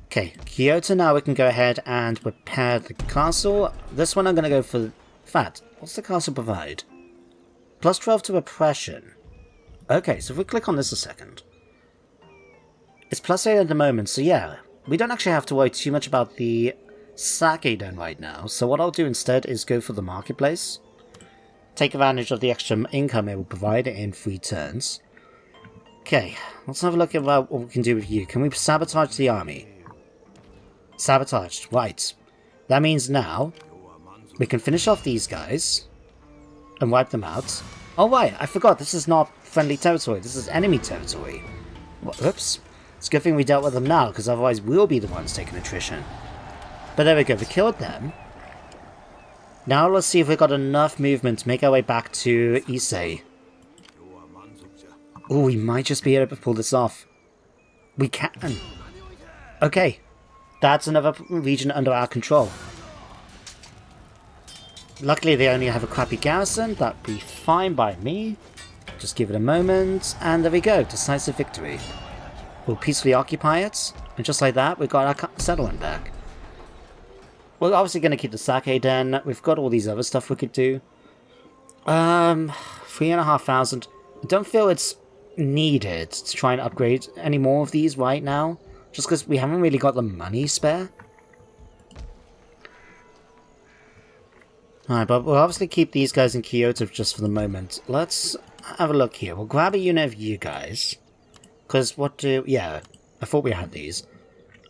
Okay, Kyoto now we can go ahead and repair the castle. This one I'm going to go for... Fat. What's the castle provide? Plus 12 to repression. Okay, so if we click on this a second. It's plus 8 at the moment, so yeah. We don't actually have to worry too much about the sake done right now. So what I'll do instead is go for the marketplace. Take advantage of the extra income it will provide in 3 turns. Okay, let's have a look at what we can do with you. Can we sabotage the army? Sabotaged, right. That means now we can finish off these guys and wipe them out. Oh right, I forgot, this is not friendly territory, this is enemy territory. Oops. It's a good thing we dealt with them now, because otherwise we'll be the ones taking attrition. But there we go, we killed them. Now let's see if we've got enough movement to make our way back to Issei. Oh, we might just be able to pull this off. We can. Okay. That's another region under our control. Luckily they only have a crappy garrison. That'd be fine by me. Just give it a moment. And there we go. Decisive victory. We'll peacefully occupy it. And just like that, we've got our settlement back. We're obviously going to keep the sake den. We've got all these other stuff we could do. 3,500. I don't feel it's needed to try and upgrade any more of these right now. Just because we haven't really got the money spare. Alright, but we'll obviously keep these guys in Kyoto just for the moment. Let's have a look here. We'll grab a unit of you guys. Because what do... Yeah, I thought we had these.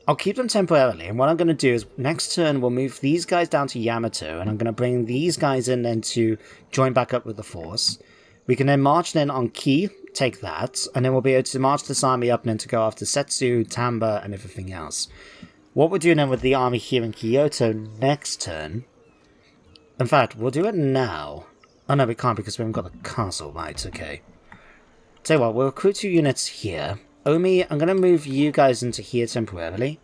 I'll keep them temporarily, and what I'm going to do is, next turn, we'll move these guys down to Yamato, and I'm going to bring these guys in then to join back up with the force. We can then march then on Ki, take that, and then we'll be able to march this army up and then to go after Setsu, Tamba, and everything else. What we're doing then with the army here in Kyoto next turn... In fact, we'll do it now. Oh no, we can't because we haven't got the castle, right, okay. Tell you what, we'll recruit 2 units here. Omi, I'm going to move you guys into here temporarily.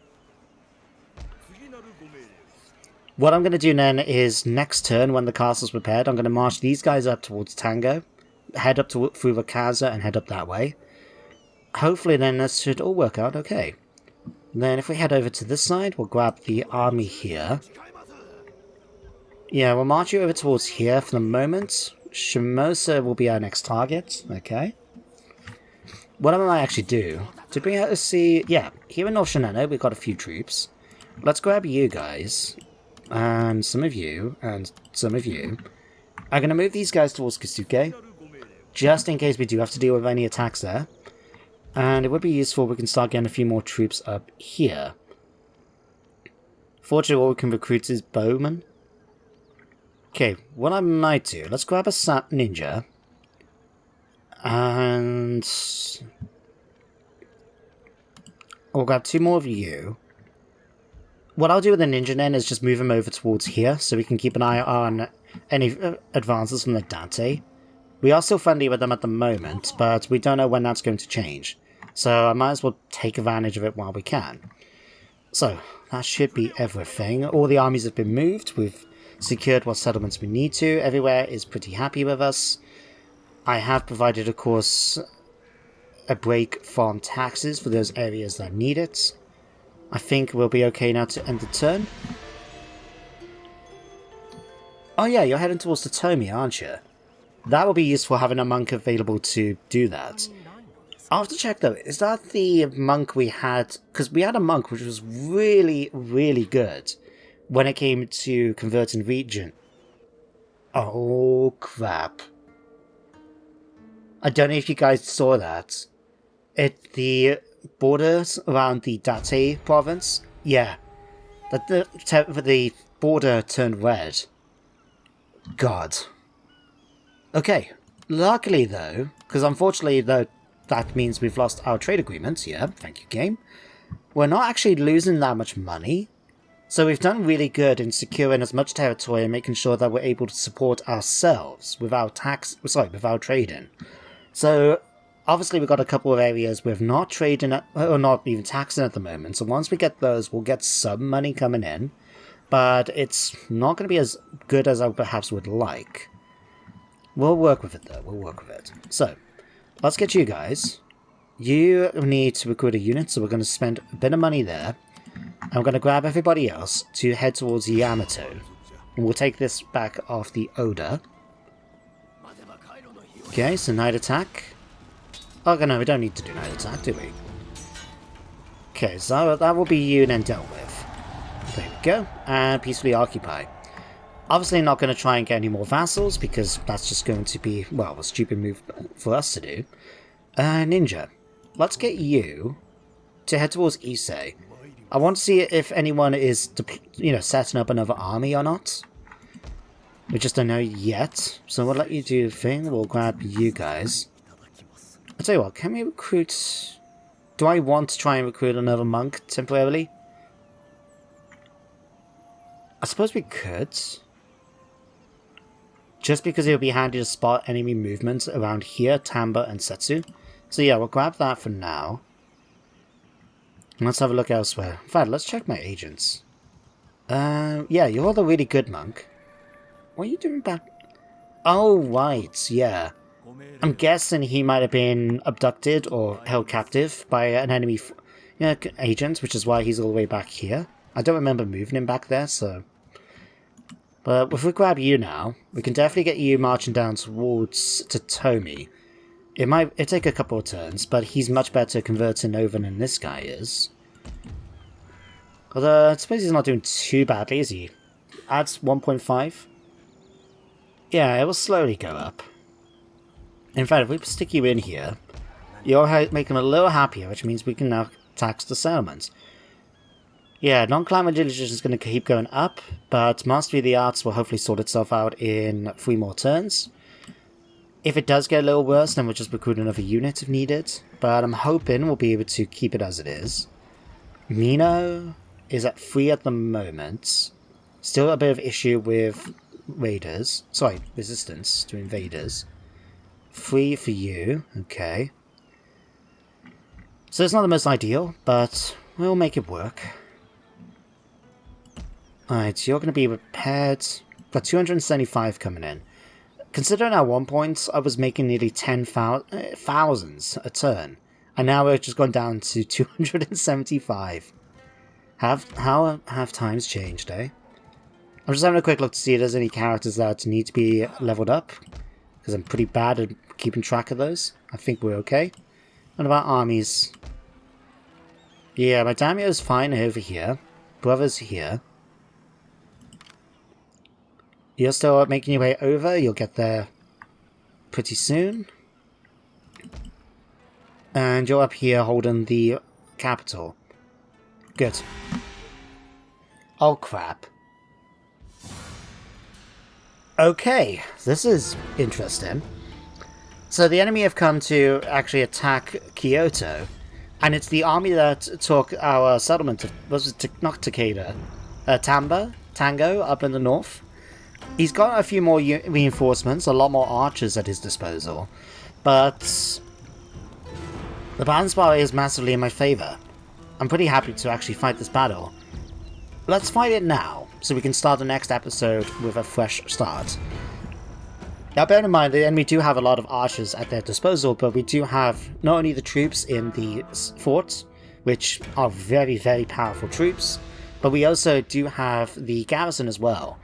What I'm going to do then is, next turn, when the castle's prepared, I'm going to march these guys up towards Tango, head up to Furukaza, and head up that way. Hopefully then this should all work out okay. Then if we head over to this side, we'll grab the army here. Yeah, we'll march you over towards here for the moment. Shimosa will be our next target, okay. what I might actually do, to bring out to see... Yeah, here in North Shogunate, we've got a few troops. Let's grab you guys, and some of you, and some of you. I'm going to move these guys towards Kasuke, just in case we do have to deal with any attacks there. And it would be useful if we can start getting a few more troops up here. Fortunately, what we can recruit is bowmen. Okay, what I might do, let's grab a sap ninja. And we'll grab 2 more of you. What I'll do with the ninja then is just move him over towards here, so we can keep an eye on any advances from the Date. We are still friendly with them at the moment, but we don't know when that's going to change. So I might as well take advantage of it while we can. So, that should be everything. All the armies have been moved. We've secured what settlements we need to. Everywhere is pretty happy with us. I have provided, of course, a break from taxes for those areas that need it. I think we'll be okay now to end the turn. Oh yeah, you're heading towards the Tomi, aren't you? That will be useful having a monk available to do that. I'll have to check though, is that the monk we had? Because we had a monk which was really, really good when it came to converting region. Oh crap. I don't know if you guys saw that. The borders around the Date province, yeah, the border turned red. God. Okay, luckily though, because unfortunately though, that means we've lost our trade agreements. Yeah, thank you, game. We're not actually losing that much money. So we've done really good in securing as much territory and making sure that we're able to support ourselves without trading. So obviously we've got a couple of areas we're not trading at, or not even taxing at the moment. So once we get those, we'll get some money coming in. But it's not going to be as good as I perhaps would like. We'll work with it though, we'll work with it. So, let's get you guys. You need to recruit a unit, so we're going to spend a bit of money there. And we're going to grab everybody else to head towards Yamato. And we'll take this back off the Oda. Okay, so night attack. Oh no, we don't need to do night attack, do we? Okay, so that will be you then dealt with. There we go. And peacefully occupy. Obviously not going to try and get any more vassals, because that's just going to be, well, a stupid move for us to do. Ninja, let's get you to head towards Issei. I want to see if anyone is, setting up another army or not. We just don't know yet, so we'll let you do the thing. We'll grab you guys. I'll tell you what, can we recruit... Do I want to try and recruit another monk temporarily? I suppose we could. Just because it would be handy to spot enemy movements around here, Tamba and Setsu. So yeah, we'll grab that for now. Let's have a look elsewhere. In fact, let's check my agents. Yeah, you're the really good monk. What are you doing back? Oh, right, yeah. I'm guessing he might have been abducted or held captive by an enemy agent, which is why he's all the way back here. I don't remember moving him back there, so... But if we grab you now, we can definitely get you marching down towards Tomi. It'll take a couple of turns, but he's much better converting over than this guy is. Although, I suppose he's not doing too badly, is he? Adds 1.5? Yeah, it will slowly go up. In fact, if we stick you in here, you'll make him a little happier, which means we can now tax the settlements. Yeah, non-climate diligence is going to keep going up, but Mastery of the Arts will hopefully sort itself out in 3 more turns. If it does get a little worse, then we'll just recruit another unit if needed, but I'm hoping we'll be able to keep it as it is. Mino is at 3 at the moment. Still a bit of issue with resistance to invaders. 3 for you, okay. So it's not the most ideal, but we'll make it work. Alright, so you're going to be repaired. Got 275 coming in. Considering at one point I was making nearly 10,000 a turn, and now we're just gone down to 275. How have times changed, eh? I'm just having a quick look to see if there's any characters that need to be leveled up, because I'm pretty bad at keeping track of those. I think we're okay. What about armies? Yeah, my daimyo's fine over here. Brother's here. You're still making your way over. You'll get there pretty soon. And you're up here holding the capital. Good. Oh, crap. Okay, this is interesting. So the enemy have come to actually attack Kyoto. And it's the army that took our settlement of, was it not Takeda? Tango, up in the north. He's got a few more reinforcements, a lot more archers at his disposal. But the balance bar is massively in my favour. I'm pretty happy to actually fight this battle. Let's fight it now, so we can start the next episode with a fresh start. Now bear in mind, the enemy do have a lot of archers at their disposal, but we do have not only the troops in the fort, which are very, very powerful troops, but we also do have the garrison as well.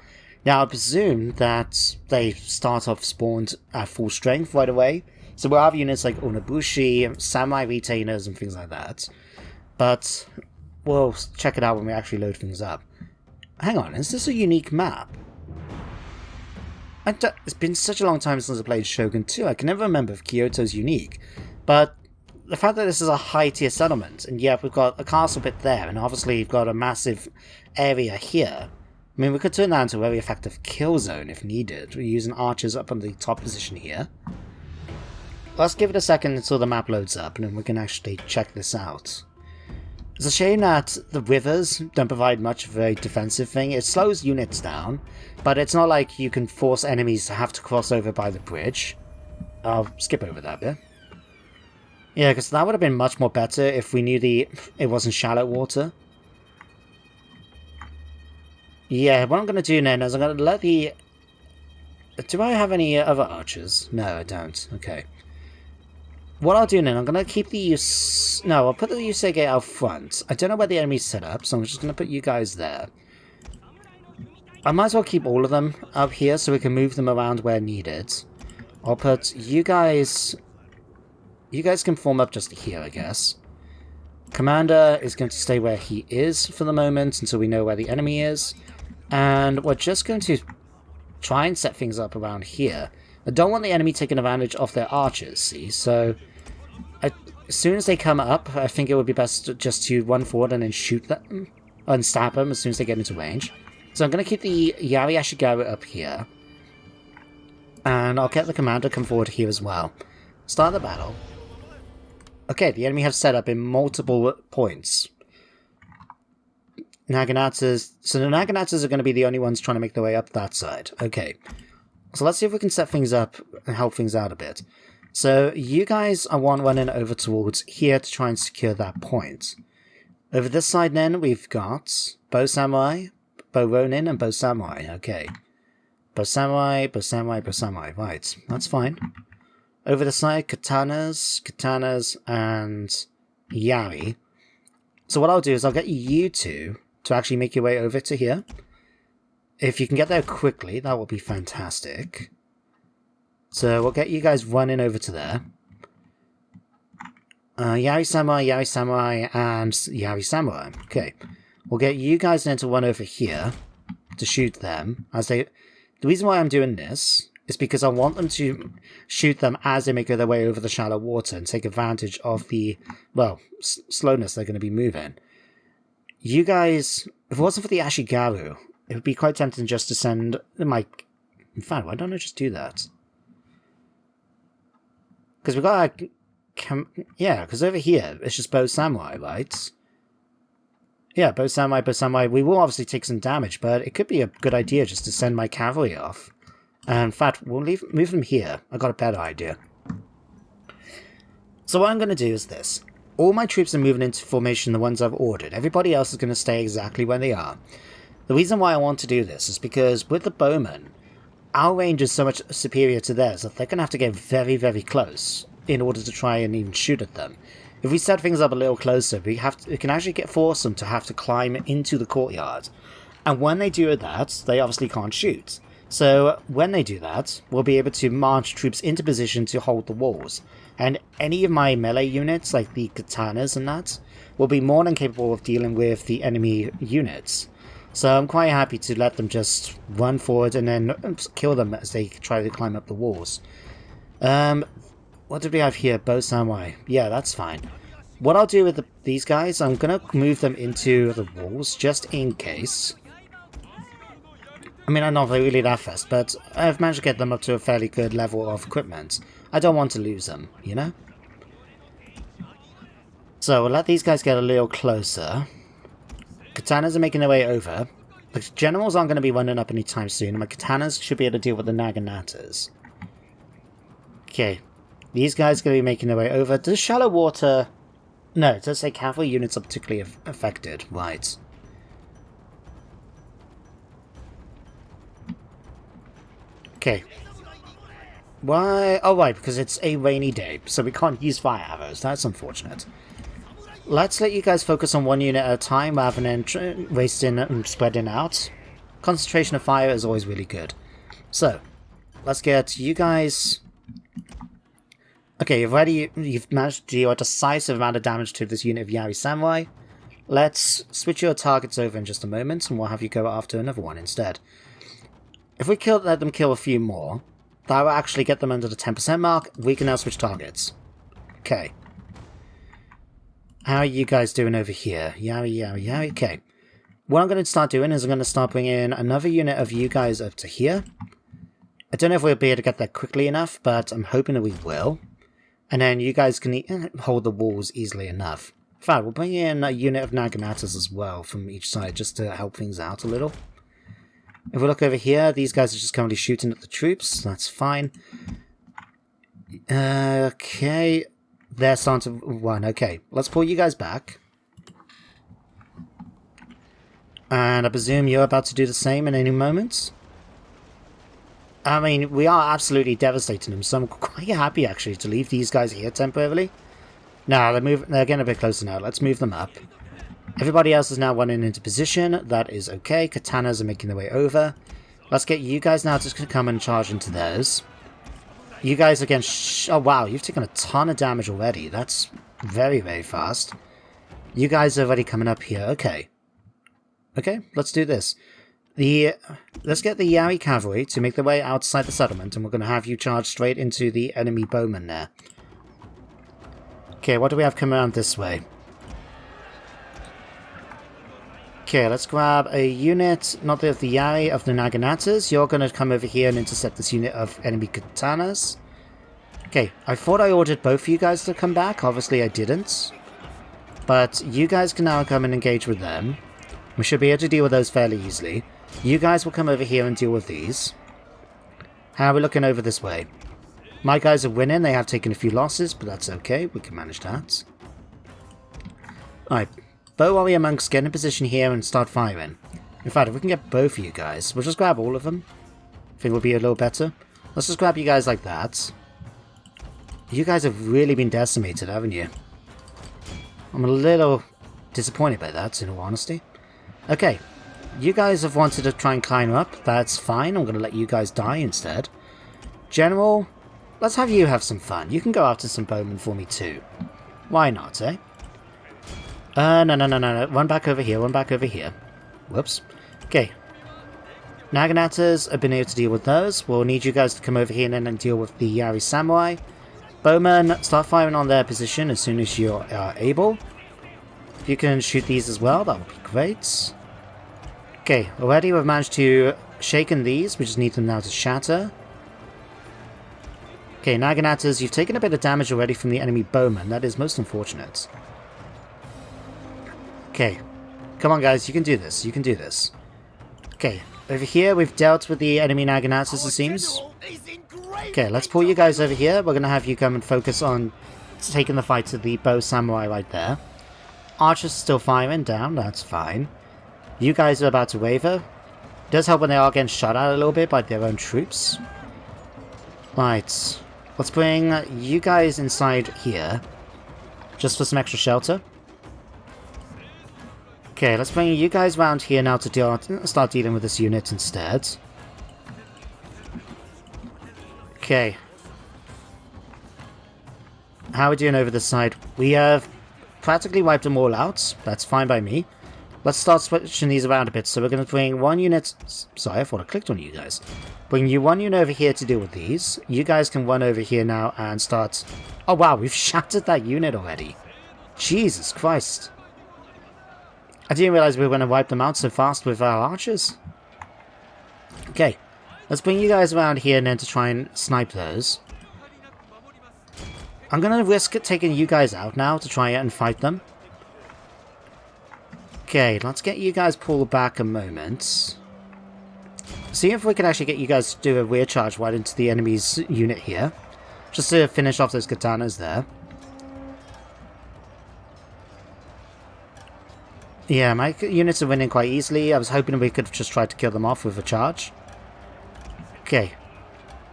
Now I presume that they start off spawned at full strength right away, so we'll have units like Onobushi, samurai retainers and things like that. But we'll check it out when we actually load things up. Hang on, is this a unique map? It's been such a long time since I played Shogun 2, I can never remember if Kyoto's unique. But the fact that this is a high tier settlement, and yet we've got a castle bit there, and obviously we've got a massive area here. I mean, we could turn that into a very effective kill zone if needed. We're using archers up on the top position here. Let's give it a second until the map loads up, and then we can actually check this out. It's a shame that the rivers don't provide much of a defensive thing. It slows units down, but it's not like you can force enemies to have to cross over by the bridge. I'll skip over that bit. Yeah, because that would have been much more better if we knew it wasn't shallow water. Yeah, what I'm going to do then is I'm going to let the... Do I have any other archers? No, I don't. Okay. What I'll do then, I'm going to keep the No, I'll put the Uesugi out front. I don't know where the enemy's set up, so I'm just going to put you guys there. I might as well keep all of them up here so we can move them around where needed. I'll put you guys... You guys can form up just here, I guess. Commander is going to stay where he is for the moment until we know where the enemy is. And we're just going to try and set things up around here. I don't want the enemy taking advantage of their archers, see? So, as soon as they come up, I think it would be best just to run forward and then shoot them. And stab them as soon as they get into range. So I'm going to keep the Yari Ashigaru up here. And I'll get the commander come forward here as well. Start the battle. Okay, the enemy have set up in multiple points. Naganatas... So the Naganatas are going to be the only ones trying to make their way up that side. Okay. So let's see if we can set things up and help things out a bit. So you guys are running over towards here to try and secure that point. Over this side then, we've got Bow Samurai, Bow Ronin, and Bow Samurai. Okay. Bow Samurai, Bow Samurai, Bow Samurai. Right, that's fine. Over the side, Katanas, and Yari. So what I'll do is I'll get you two to actually make your way over to here. If you can get there quickly, that would be fantastic. So we'll get you guys running over to there. Yari Samurai, and Yari Samurai. Okay. We'll get you guys then to run over here to shoot them. The reason why I'm doing this is because I want them to shoot them as they make their way over the shallow water and take advantage of the, well, slowness they're going to be moving. You guys, if it wasn't for the Ashigaru, it would be quite tempting just to send my... In fact, why don't I just do that? Because we've got yeah, because over here, it's just Bow Samurai, right? Yeah, Bow Samurai. We will obviously take some damage, but it could be a good idea just to send my cavalry off. And in fact, we'll move them here. I got a better idea. So what I'm going to do is this. All my troops are moving into formation, the ones I've ordered. Everybody else is going to stay exactly where they are. The reason why I want to do this is because with the bowmen, our range is so much superior to theirs that they're going to have to get very, very close in order to try and even shoot at them. If we set things up a little closer, we can actually force them to have to climb into the courtyard. And when they do that, they obviously can't shoot. So when they do that, we'll be able to march troops into position to hold the walls. And any of my melee units, like the katanas and that, will be more than capable of dealing with the enemy units. So I'm quite happy to let them just run forward and then kill them as they try to climb up the walls. What did we have here? Bow samurai. Yeah, that's fine. What I'll do with these guys, I'm going to move them into the walls just in case. I mean, I'm not really that fast, but I've managed to get them up to a fairly good level of equipment. I don't want to lose them, you know? So we'll let these guys get a little closer. Katanas are making their way over. The generals aren't going to be running up anytime soon, and my katanas should be able to deal with the naganatas. Okay. These guys are going to be making their way over. Does shallow water... No, it does say cavalry units are particularly affected. Right. Okay. Why? Oh, right, because it's a rainy day, so we can't use fire arrows. That's unfortunate. Let's let you guys focus on one unit at a time rather than wasting and spreading out. Concentration of fire is always really good. So, let's get you guys... Okay, you've managed to deal a decisive amount of damage to this unit of Yari Samurai. Let's switch your targets over in just a moment, and we'll have you go after another one instead. If we let them kill a few more, that will actually get them under the 10% mark. We can now switch targets. Okay. How are you guys doing over here? Yari. Okay. What I'm going to start doing is I'm going to start bringing another unit of you guys up to here. I don't know if we'll be able to get there quickly enough, but I'm hoping that we will. And then you guys can hold the walls easily enough. In fact, we'll bring in a unit of Naganatas as well from each side, just to help things out a little. If we look over here, these guys are just currently shooting at the troops. That's fine. Okay. They're starting to run. Okay, let's pull you guys back. And I presume you're about to do the same in any moment? I mean, we are absolutely devastating them, so I'm quite happy, actually, to leave these guys here temporarily. Now, they're getting a bit closer now. Let's move them up. Everybody else is now running into position. That is okay. Katanas are making their way over. Let's get you guys now to come and charge into theirs. You guys again... oh, wow. You've taken a ton of damage already. That's very, very fast. You guys are already coming up here. Okay. Okay, let's do this. Let's get the Yari cavalry to make their way outside the settlement, and we're going to have you charge straight into the enemy bowmen there. Okay, what do we have coming around this way? Okay, let's grab a unit, not of the Yari, of the Naganatas. You're going to come over here and intercept this unit of enemy katanas. Okay, I thought I ordered both of you guys to come back. Obviously I didn't. But you guys can now come and engage with them. We should be able to deal with those fairly easily. You guys will come over here and deal with these. How are we looking over this way? My guys are winning. They have taken a few losses, but that's okay. We can manage that. Alright. Bow warrior amongst, get in position here and start firing. In fact, if we can get both of you guys, we'll just grab all of them. I think we'll be a little better. Let's just grab you guys like that. You guys have really been decimated, haven't you? I'm a little disappointed by that, in all honesty. Okay. You guys have wanted to try and climb up. That's fine. I'm going to let you guys die instead. General, let's have you have some fun. You can go after some bowmen for me too. Why not, eh? No. One back over here. One back over here. Whoops. Okay. Naganatas have been able to deal with those. We'll need you guys to come over here and then deal with the Yari Samurai. Bowmen, start firing on their position as soon as you are able. If you can shoot these as well, that would be great. Okay, already we've managed to shaken these. We just need them now to shatter. Okay, Naganatas, you've taken a bit of damage already from the enemy bowman. That is most unfortunate. Okay. Come on, guys. You can do this. You can do this. Okay. Over here, we've dealt with the enemy Naganatas, it seems. Okay, let's pull you guys over here. We're going to have you come and focus on taking the fight to the bow samurai right there. Archers still firing down. That's fine. You guys are about to waver. It does help when they are getting shot at a little bit by their own troops. Right. Let's bring you guys inside here. Just for some extra shelter. Okay, let's bring you guys around here now to start dealing with this unit instead. Okay. How are we doing over this side? We have practically wiped them all out. That's fine by me. Let's start switching these around a bit. So we're going to bring one unit... Sorry, I thought I clicked on you guys. Bring you one unit over here to deal with these. You guys can run over here now and start... Oh wow, we've shattered that unit already. Jesus Christ. I didn't realize we were going to wipe them out so fast with our archers. Okay, let's bring you guys around here and then to try and snipe those. I'm going to risk taking you guys out now to try and fight them. Okay, let's get you guys pulled back a moment. See if we can actually get you guys to do a rear charge right into the enemy's unit here. Just to finish off those katanas there. Yeah, my units are winning quite easily. I was hoping we could just try to kill them off with a charge. Okay.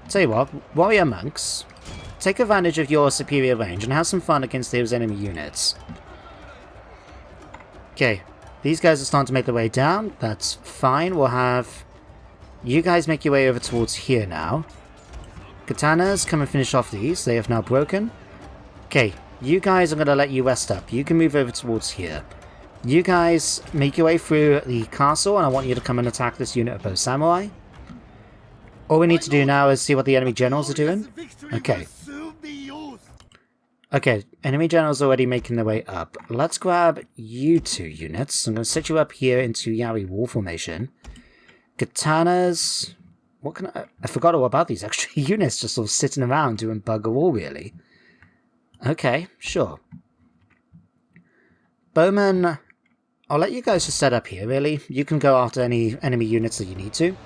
Tell you what, warrior monks, take advantage of your superior range and have some fun against those enemy units. Okay. These guys are starting to make their way down. That's fine. We'll have you guys make your way over towards here now. Katanas, come and finish off these. They have now broken. Okay, you guys, I'm going to let you rest up. You can move over towards here. You guys make your way through the castle, and I want you to come and attack this unit of both samurai. All we need to do now is see what the enemy generals are doing. Okay. Okay, enemy generals already making their way up. Let's grab you two units. I'm going to set you up here into Yari wall formation. Katanas... What can I forgot all about these extra units just sort of sitting around doing bugger all, really. Okay, sure. Bowman, I'll let you guys just set up here, really. You can go after any enemy units that you need to.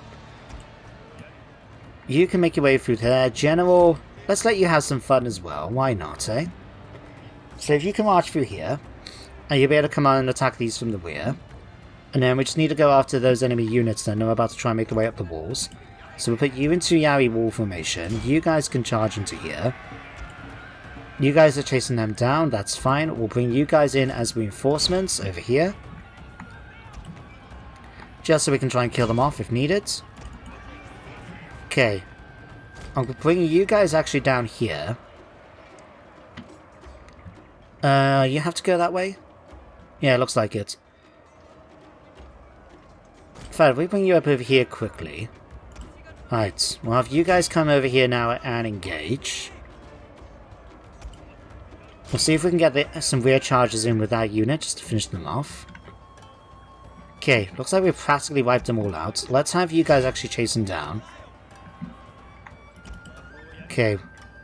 You can make your way through there. General, let's let you have some fun as well. Why not, eh? So if you can march through here, and you'll be able to come out and attack these from the rear. And then we just need to go after those enemy units that are about to try and make their way up the walls. So we'll put you into Yari wall formation. You guys can charge into here. You guys are chasing them down, that's fine. We'll bring you guys in as reinforcements over here. Just so we can try and kill them off if needed. Okay. I'm bringing you guys actually down here. You have to go that way? Yeah, it looks like it. In fact, if we bring you up over here quickly. Right, we'll have you guys come over here now and engage. We'll see if we can get some rear charges in with that unit just to finish them off. Okay, looks like we've practically wiped them all out. Let's have you guys actually chase them down. Okay,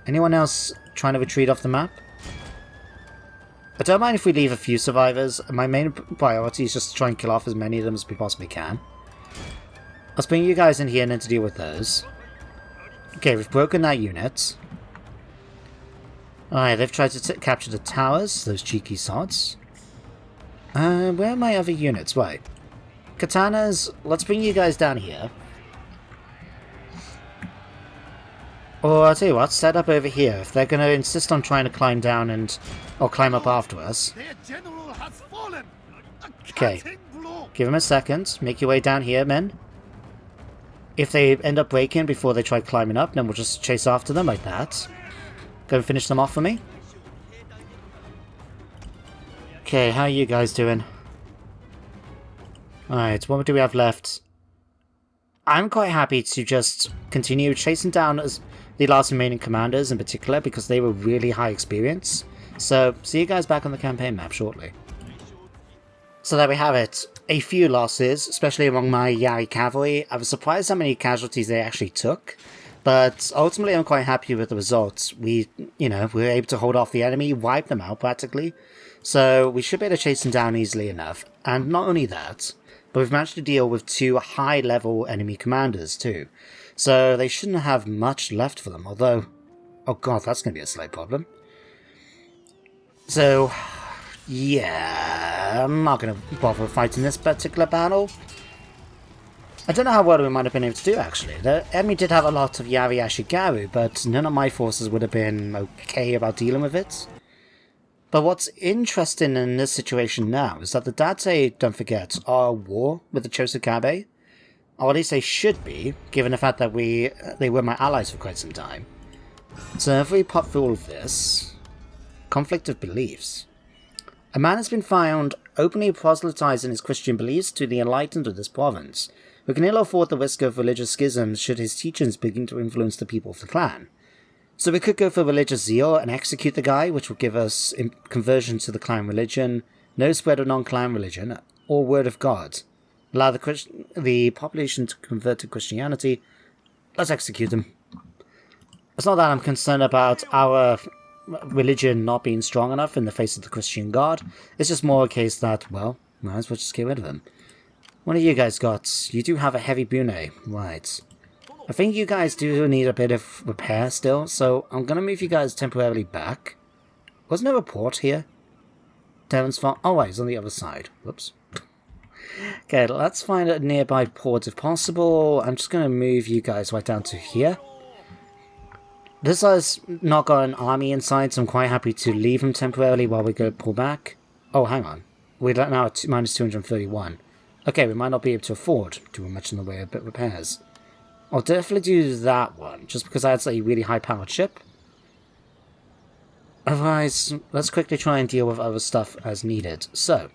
anyone else trying to retreat off the map? I don't mind if we leave a few survivors. My main priority is just to try and kill off as many of them as we possibly can. Let's bring you guys in here and then to deal with those. Okay, we've broken that unit. Alright, they've tried to capture the towers, those cheeky sods. Where are my other units? Right. Katanas, let's bring you guys down here. Or I'll tell you what, set up over here. If they're going to insist on trying to climb down and... or climb up after us. Okay. Give them a second. Make your way down here, men. If they end up breaking before they try climbing up, then we'll just chase after them like that. Go and finish them off for me. Okay, how are you guys doing? Alright, what do we have left? I'm quite happy to just continue chasing down as the last remaining commanders in particular, because they were really high experience. So, see you guys back on the campaign map shortly. So there we have it. A few losses, especially among my Yari cavalry. I was surprised how many casualties they actually took. But ultimately I'm quite happy with the results. We were able to hold off the enemy, wipe them out practically. So we should be able to chase them down easily enough. And not only that, but we've managed to deal with 2 high-level enemy commanders too. So they shouldn't have much left for them, although... oh god, that's going to be a slight problem. So... yeah, I'm not going to bother fighting this particular battle. I don't know how well we might have been able to do, actually. The enemy did have a lot of Yari Ashigaru, but none of my forces would have been okay about dealing with it. But what's interesting in this situation now is that the Date, don't forget, are at war with the Chosokabe. Or at least they should be, given the fact that they were my allies for quite some time. So if we pop through all of this... Conflict of beliefs. A man has been found openly proselytizing his Christian beliefs to the enlightened of this province. We can ill afford the risk of religious schisms should his teachings begin to influence the people of the clan. So we could go for religious zeal and execute the guy, which will give us conversion to the clan religion, no spread of non-clan religion, or word of God. Allow the population to convert to Christianity. Let's execute them. It's not that I'm concerned about our religion not being strong enough in the face of the Christian God. It's just more a case that, well, might as well just get rid of him. What have you guys got? You do have a heavy bune. Right. I think you guys do need a bit of repair still, so I'm going to move you guys temporarily back. Wasn't there a port here? Devon's farm. Oh, wait, it's on the other side. Whoops. Okay, let's find a nearby port if possible. I'm just going to move you guys right down to here. This has not got an army inside, so I'm quite happy to leave him temporarily while we go pull back. Oh, hang on. We're now at minus 231. Okay, we might not be able to afford doing much in the way of repairs. I'll definitely do that one, just because that's a really high-powered ship. Otherwise, let's quickly try and deal with other stuff as needed. So,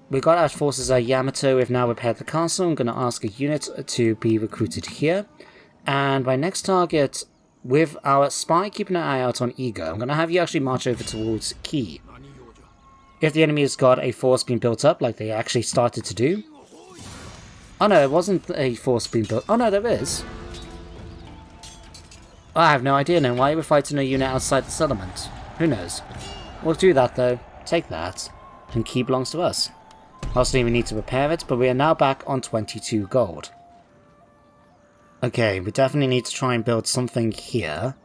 we got our forces at Yamato. We've now repaired the castle. I'm going to ask a unit to be recruited here. And my next target, with our spy keeping an eye out on Iga, I'm going to have you actually march over towards Ki. If the enemy has got a force being built up, like they actually started to do. Oh no, it wasn't a force being built. Oh no, there is. I have no idea now. Why are we fighting a unit outside the settlement? Who knows? We'll do that though. Take that. And Ki belongs to us. Obviously we need to repair it, but we are now back on 22 gold. Okay, we definitely need to try and build something here.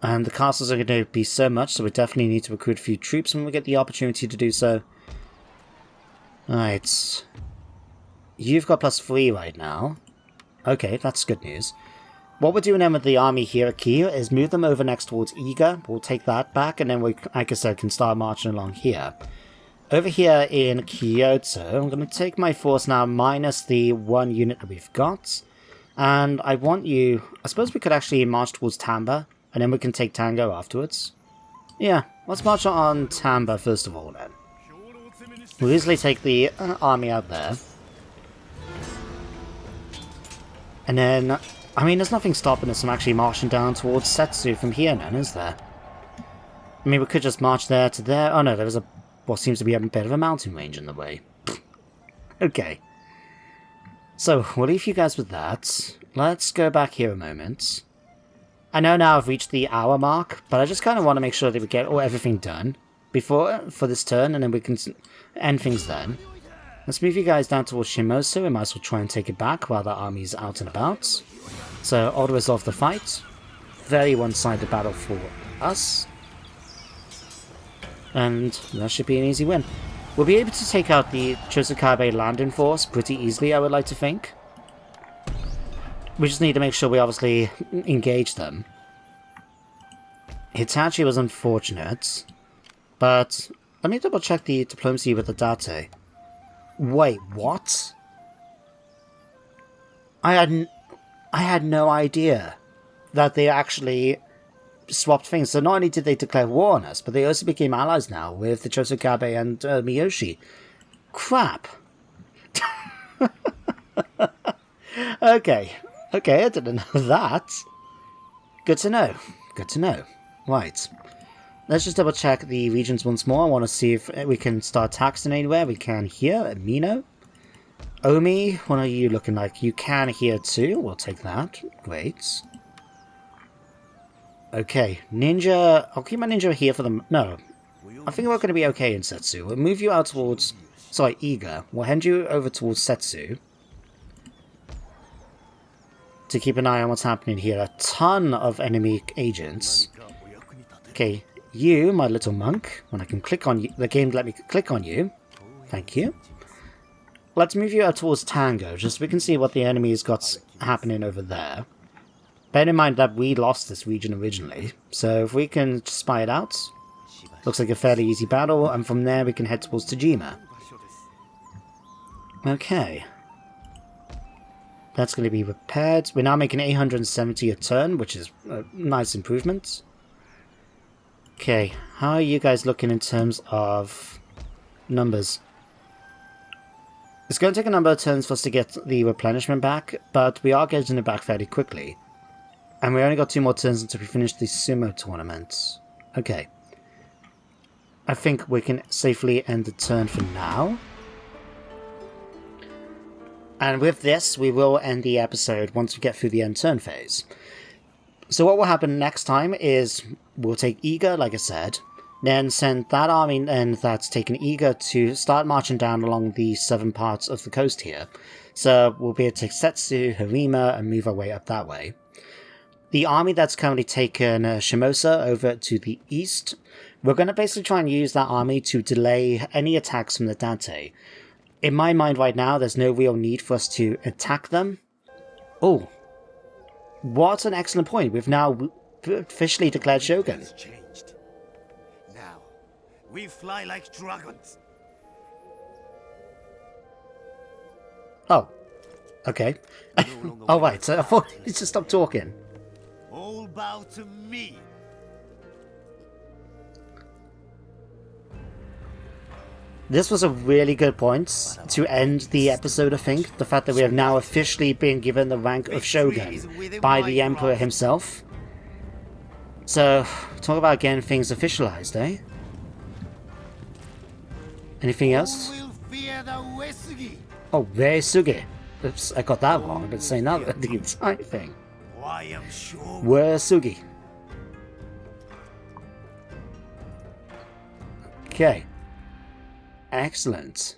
And the castles are going to be so much, so we definitely need to recruit a few troops when we get the opportunity to do so. Right. You've got +3 right now. Okay, that's good news. What we're doing then with the army here at Ki is move them over next towards Iga. We'll take that back, and then we, like I said, can start marching along here. Over here in Kyoto, I'm going to take my force now minus the 1 unit that we've got. And I want you... I suppose we could actually march towards Tamba, and then we can take Tango afterwards. Yeah, let's march on Tamba first of all then. We'll easily take the army out there. And then... I mean, there's nothing stopping us from actually marching down towards Setsu from here then, is there? I mean, we could just march there to there. Oh no, there was a... what seems to be a bit of a mountain range in the way. Okay. So, we'll leave you guys with that. Let's go back here a moment. I know now I've reached the hour mark, but I just kind of want to make sure that we get everything done for this turn, and then we can end things then. Let's move you guys down towards Shimosu. We might as well try and take it back while the army's out and about. So, I'll resolve the fight. Very one-sided battle for us. And that should be an easy win. We'll be able to take out the Chosokabe landing force pretty easily, I would like to think. We just need to make sure we obviously engage them. Hitachi was unfortunate, but let me double check the diplomacy with the Date. Wait, what? I had no idea that they actually swapped things. So not only did they declare war on us, but they also became allies now with the Chosokabe and Miyoshi. Crap. Okay, I didn't know that. Good to know. Good to know. Right. Let's just double check the regions once more. I want to see if we can start taxing anywhere. We can here at Mino. Omi, what are you looking like? You can here too. We'll take that. Great. Okay, Ninja... I'll keep my Ninja here for them. No. I think we're going to be okay in Setsu. We'll move you out towards... Sorry, Iga. We'll hand you over towards Setsu. To keep an eye on what's happening here. A ton of enemy agents. Okay, you, my little monk. When I can click on you... The game let me click on you. Thank you. Let's move you out towards Tango, just so we can see what the enemy's got happening over there. Bear in mind that we lost this region originally, so if we can spy it out, looks like a fairly easy battle, and from there we can head towards Tajima. Okay. That's going to be repaired. We're now making 870 a turn, which is a nice improvement. Okay, how are you guys looking in terms of numbers? It's going to take a number of turns for us to get the replenishment back, but we are getting it back fairly quickly. And we only got 2 more turns until we finish the sumo tournament. Okay. I think we can safely end the turn for now. And with this, we will end the episode once we get through the end turn phase. So what will happen next time is we'll take Iga, like I said, then send that army and that's taken Iga to start marching down along the southern parts of the coast here. So we'll be able to take Setsu, Harima, and move our way up that way. The army that's currently taken Shimosa over to the east, we're going to basically try and use that army to delay any attacks from the Dante. In my mind right now, there's no real need for us to attack them. Oh, what an excellent point. We've now officially declared Shogun. Changed. Now, we fly like dragons. Oh, okay. Oh, right, so I thought you just stopped talking. All bow to me. This was a really good point to end the episode, I think. The fact that we have now officially been given the rank of Shogun by the Emperor himself. So, talk about getting things officialized, eh? Anything else? Oh, Uesugi. Oops, I got that wrong. I've been saying that the entire thing. Uesugi. Okay. Excellent.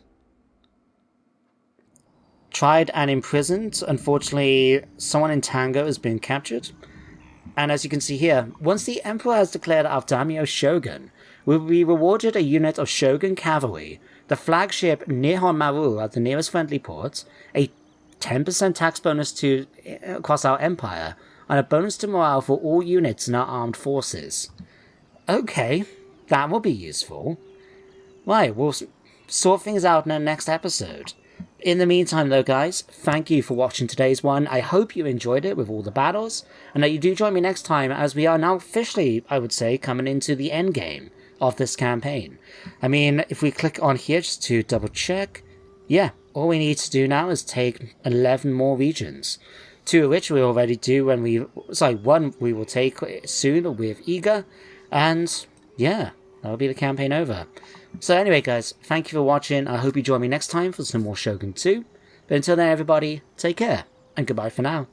Tried and imprisoned. Unfortunately, someone in Tango has been captured. And as you can see here, once the Emperor has declared our daimyo Shogun, we will be rewarded a unit of Shogun cavalry, the flagship Nihon Maru at the nearest friendly port, a 10% tax bonus across our empire, and a bonus to morale for all units in our armed forces. Okay, that will be useful. Right, we'll sort things out in the next episode. In the meantime though guys, thank you for watching today's one. I hope you enjoyed it with all the battles, and that you do join me next time as we are now officially, I would say, coming into the end game of this campaign. I mean, if we click on here just to double check, yeah, all we need to do now is take 11 more regions. 2 of which we already do when one we will take soon with Iga, and yeah, that'll be the campaign over. So anyway guys, thank you for watching. I hope you join me next time for some more Shogun 2. But until then everybody, take care, and goodbye for now.